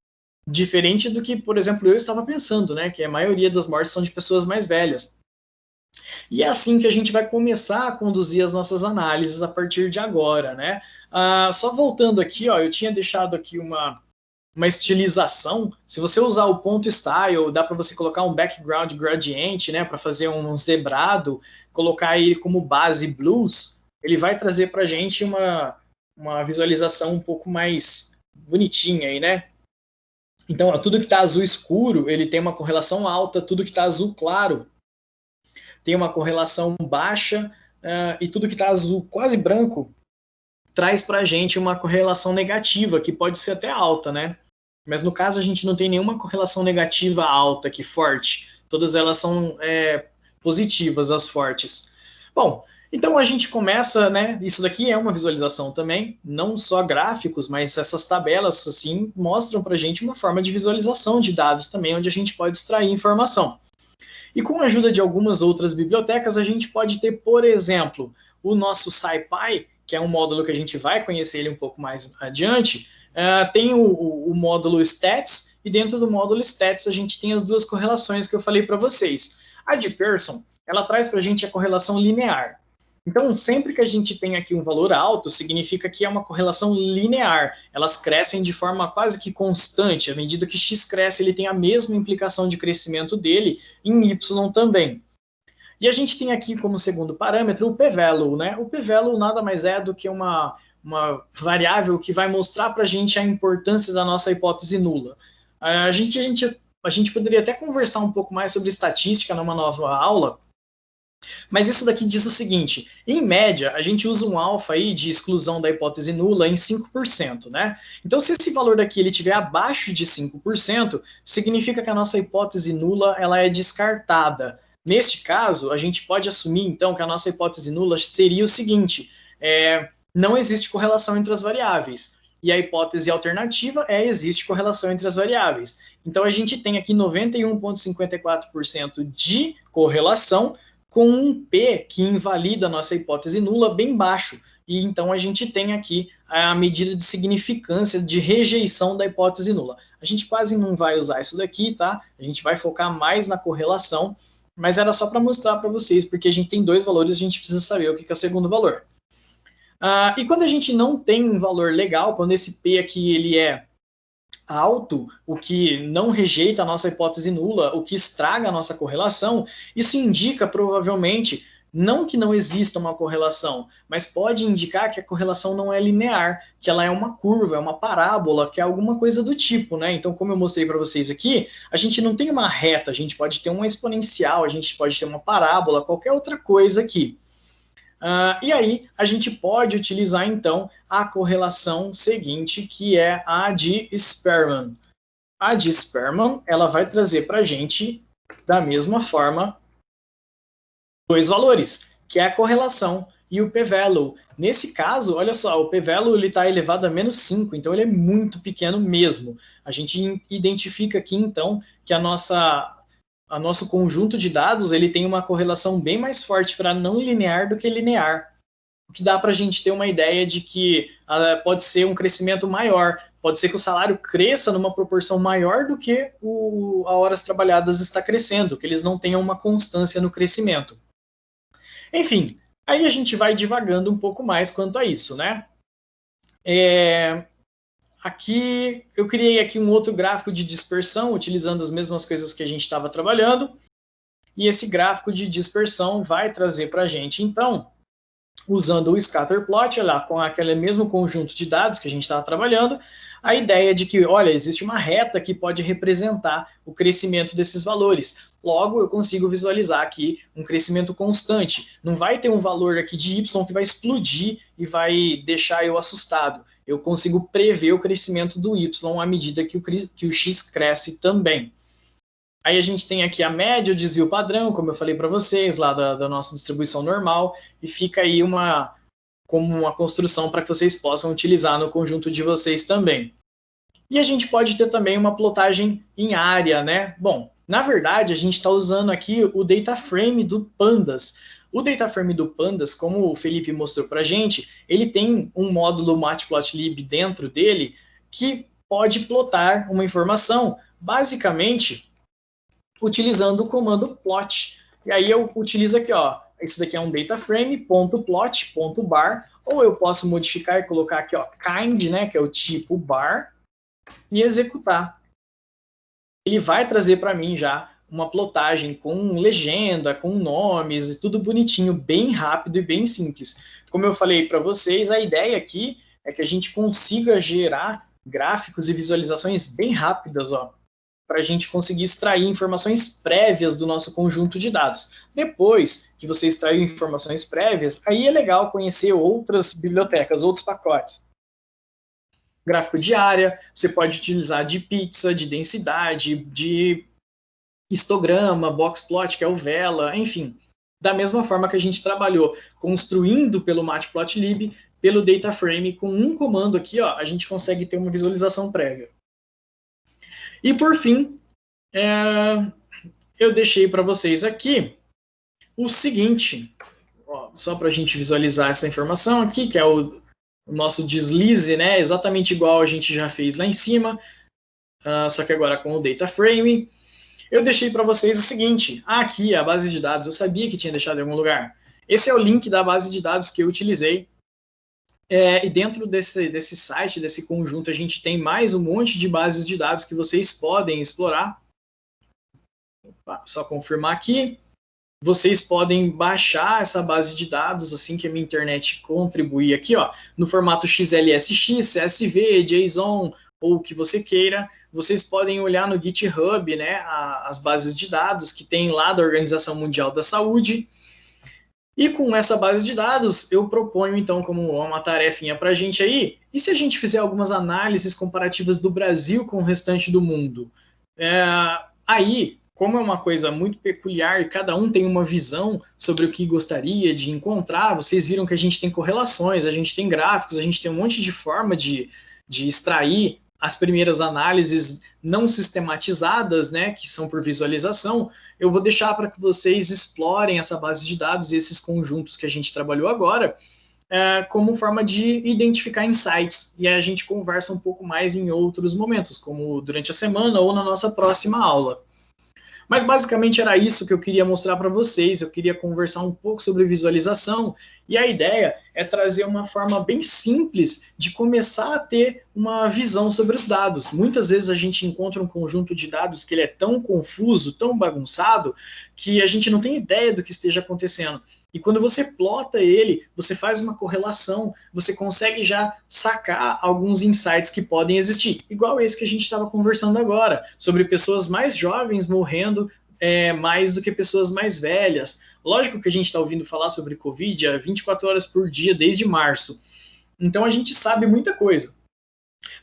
Diferente do que, por exemplo, eu estava pensando, né? Que a maioria das mortes são de pessoas mais velhas. E é assim que a gente vai começar a conduzir as nossas análises a partir de agora, né? Só voltando aqui, ó, eu tinha deixado aqui uma estilização. Se você usar o ponto style, dá para você colocar um background gradient, né? Para fazer um zebrado, colocar ele como base blues, ele vai trazer para a gente uma visualização um pouco mais bonitinha aí, né? Então, ó, tudo que está azul escuro, ele tem uma correlação alta, tudo que está azul claro tem uma correlação baixa, e tudo que está azul quase branco traz para a gente uma correlação negativa, que pode ser até alta, né? Mas no caso a gente não tem nenhuma correlação negativa alta aqui, forte. Todas elas são positivas, as fortes. Bom, então a gente começa, né? Isso daqui é uma visualização também, não só gráficos, mas essas tabelas assim mostram para a gente uma forma de visualização de dados também, onde a gente pode extrair informação. E com a ajuda de algumas outras bibliotecas, a gente pode ter, por exemplo, o nosso SciPy, que é um módulo que a gente vai conhecer ele um pouco mais adiante. Tem o módulo Stats, e dentro do módulo Stats a gente tem as duas correlações que eu falei para vocês. A de Pearson, ela traz para a gente a correlação linear. Então, sempre que a gente tem aqui um valor alto, significa que é uma correlação linear. Elas crescem de forma quase que constante. À medida que x cresce, ele tem a mesma implicação de crescimento dele em y também. E a gente tem aqui como segundo parâmetro o p-value, né? O p-value nada mais é do que uma variável que vai mostrar para a gente a importância da nossa hipótese nula. A gente poderia até conversar um pouco mais sobre estatística numa nova aula, mas isso daqui diz o seguinte: em média, a gente usa um alfa aí de exclusão da hipótese nula em 5%, né? Então, se esse valor daqui ele estiver abaixo de 5%, significa que a nossa hipótese nula ela é descartada. Neste caso, a gente pode assumir, então, que a nossa hipótese nula seria o seguinte: não existe correlação entre as variáveis. E a hipótese alternativa existe correlação entre as variáveis. Então, a gente tem aqui 91,54% de correlação, com um P que invalida a nossa hipótese nula bem baixo. E então a gente tem aqui a medida de significância de rejeição da hipótese nula. A gente quase não vai usar isso daqui, tá? A gente vai focar mais na correlação, mas era só para mostrar para vocês, porque a gente tem dois valores, a gente precisa saber o que é o segundo valor. E quando a gente não tem um valor legal, quando esse P aqui ele é alto, o que não rejeita a nossa hipótese nula, o que estraga a nossa correlação, isso indica provavelmente não que não exista uma correlação, mas pode indicar que a correlação não é linear, que ela é uma curva, é uma parábola, que é alguma coisa do tipo, né? Então, como eu mostrei para vocês aqui, a gente não tem uma reta, a gente pode ter uma exponencial, a gente pode ter uma parábola, qualquer outra coisa aqui. E aí, a gente pode utilizar, então, a correlação seguinte, que é a de Spearman. A de Spearman, ela vai trazer para a gente, da mesma forma, dois valores, que é a correlação e o p-value. Nesse caso, olha só, o p-value está elevado a menos 5, então ele é muito pequeno mesmo. A gente identifica aqui, então, que nosso conjunto de dados ele tem uma correlação bem mais forte para não linear do que linear, o que dá para a gente ter uma ideia de que pode ser um crescimento maior, pode ser que o salário cresça numa proporção maior do que a horas trabalhadas está crescendo, que eles não tenham uma constância no crescimento. Enfim, aí a gente vai divagando um pouco mais quanto a isso, né? Aqui, eu criei aqui um outro gráfico de dispersão, utilizando as mesmas coisas que a gente estava trabalhando, e esse gráfico de dispersão vai trazer para a gente, então, usando o scatter plot, olha lá, com aquele mesmo conjunto de dados que a gente estava trabalhando, a ideia de que, olha, existe uma reta que pode representar o crescimento desses valores. Logo, eu consigo visualizar aqui um crescimento constante. Não vai ter um valor aqui de y que vai explodir e vai deixar eu assustado. Eu consigo prever o crescimento do y à medida que o x cresce também. Aí a gente tem aqui a média, o desvio padrão, como eu falei para vocês, lá da nossa distribuição normal, e fica aí como uma construção para que vocês possam utilizar no conjunto de vocês também. E a gente pode ter também uma plotagem em área, né? Bom, na verdade, a gente está usando aqui o data frame do Pandas. O data frame do Pandas, como o Felipe mostrou para a gente, ele tem um módulo matplotlib dentro dele que pode plotar uma informação, basicamente, utilizando o comando plot. E aí eu utilizo aqui, ó, esse daqui é um dataframe.plot.bar, ou eu posso modificar e colocar aqui, ó, kind, né, que é o tipo bar, e executar. Ele vai trazer para mim já uma plotagem com legenda, com nomes, e tudo bonitinho, bem rápido e bem simples. Como eu falei para vocês, a ideia aqui é que a gente consiga gerar gráficos e visualizações bem rápidas, ó, para a gente conseguir extrair informações prévias do nosso conjunto de dados. Depois que você extraiu informações prévias, aí é legal conhecer outras bibliotecas, outros pacotes. Gráfico de área, você pode utilizar de pizza, de densidade, de histograma, boxplot, que é o Vela, enfim. Da mesma forma que a gente trabalhou construindo pelo matplotlib, pelo dataframe, com um comando aqui, ó, a gente consegue ter uma visualização prévia. E por fim, eu deixei para vocês aqui o seguinte, ó, só para a gente visualizar essa informação aqui, que é o nosso deslize, né, exatamente igual a gente já fez lá em cima, só que agora com o data frame. Eu deixei para vocês o seguinte, aqui a base de dados, eu sabia que tinha deixado em algum lugar. Esse é o link da base de dados que eu utilizei. E dentro desse site, desse conjunto, a gente tem mais um monte de bases de dados que vocês podem explorar. Opa, só confirmar aqui. Vocês podem baixar essa base de dados assim que a minha internet contribuir aqui, ó, no formato XLSX, CSV, JSON ou o que você queira. Vocês podem olhar no GitHub, né, as bases de dados que tem lá da Organização Mundial da Saúde. E com essa base de dados, eu proponho, então, como uma tarefinha para a gente aí, e se a gente fizer algumas análises comparativas do Brasil com o restante do mundo? Aí, como é uma coisa muito peculiar e cada um tem uma visão sobre o que gostaria de encontrar, vocês viram que a gente tem correlações, a gente tem gráficos, a gente tem um monte de forma de extrair as primeiras análises não sistematizadas, né, que são por visualização. Eu vou deixar para que vocês explorem essa base de dados e esses conjuntos que a gente trabalhou agora, como forma de identificar insights, e a gente conversa um pouco mais em outros momentos, como durante a semana ou na nossa próxima aula. Mas basicamente era isso que eu queria mostrar para vocês, eu queria conversar um pouco sobre visualização, e a ideia é trazer uma forma bem simples de começar a ter uma visão sobre os dados. Muitas vezes a gente encontra um conjunto de dados que ele é tão confuso, tão bagunçado, que a gente não tem ideia do que esteja acontecendo. E quando você plota ele, você faz uma correlação, você consegue já sacar alguns insights que podem existir. Igual esse que a gente estava conversando agora, sobre pessoas mais jovens morrendo mais do que pessoas mais velhas. Lógico que a gente está ouvindo falar sobre Covid há 24 horas por dia, desde março. Então a gente sabe muita coisa.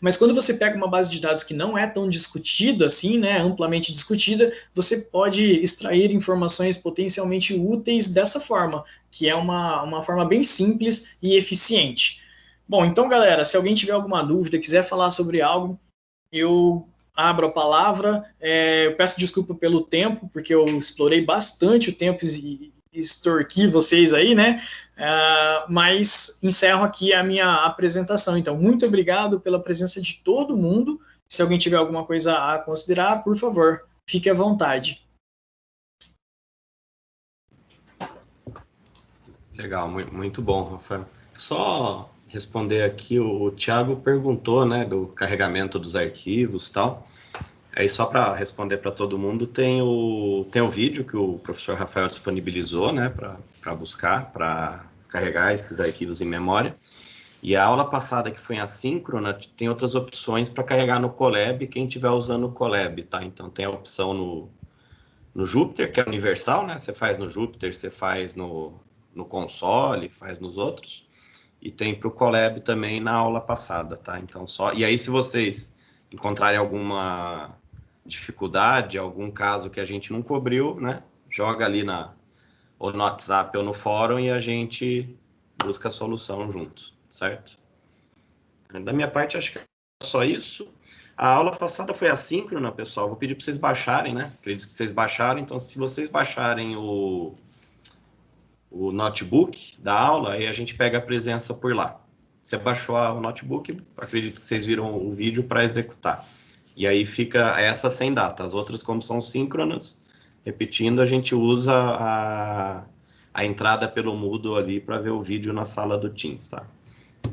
Mas quando você pega uma base de dados que não é tão discutida assim, né, amplamente discutida, você pode extrair informações potencialmente úteis dessa forma, que é uma forma bem simples e eficiente. Bom, então, galera, se alguém tiver alguma dúvida, quiser falar sobre algo, eu abro a palavra. Eu peço desculpa pelo tempo, porque eu explorei bastante o tempo e extorqui vocês aí, né? Mas encerro aqui a minha apresentação. Então, muito obrigado pela presença de todo mundo. Se alguém tiver alguma coisa a considerar, por favor, fique à vontade. Legal, muito bom, Rafael. Só responder aqui, o Thiago perguntou, né, do carregamento dos arquivos e tal. Aí só para responder para todo mundo, tem o vídeo que o professor Rafael disponibilizou, né, para buscar, para carregar esses arquivos em memória. E a aula passada, que foi assíncrona, tem outras opções para carregar no Colab, quem estiver usando o Colab, tá? Então tem a opção no Jupyter, que é universal, né? Você faz no Jupyter, você faz no console, faz nos outros. E tem para o Colab também na aula passada, tá? Então e aí, se vocês encontrarem alguma dificuldade, algum caso que a gente não cobriu, né? Joga ali ou no WhatsApp ou no fórum e a gente busca a solução junto, certo? Da minha parte, acho que é só isso. A aula passada foi assíncrona, pessoal. Vou pedir para vocês baixarem, né? Acredito que vocês baixaram. Então, se vocês baixarem o notebook da aula, aí a gente pega a presença por lá. Você baixou o notebook, acredito que vocês viram o vídeo para executar. E aí fica essa sem data. As outras, como são síncronas, repetindo, a gente usa a entrada pelo Moodle ali para ver o vídeo na sala do Teams, tá?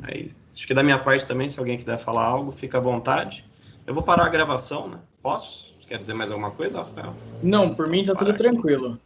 Aí, acho que da minha parte também, se alguém quiser falar algo, fica à vontade. Eu vou parar a gravação, né? Posso? Quer dizer mais alguma coisa, Rafael? Não, por mim tá tudo tranquilo.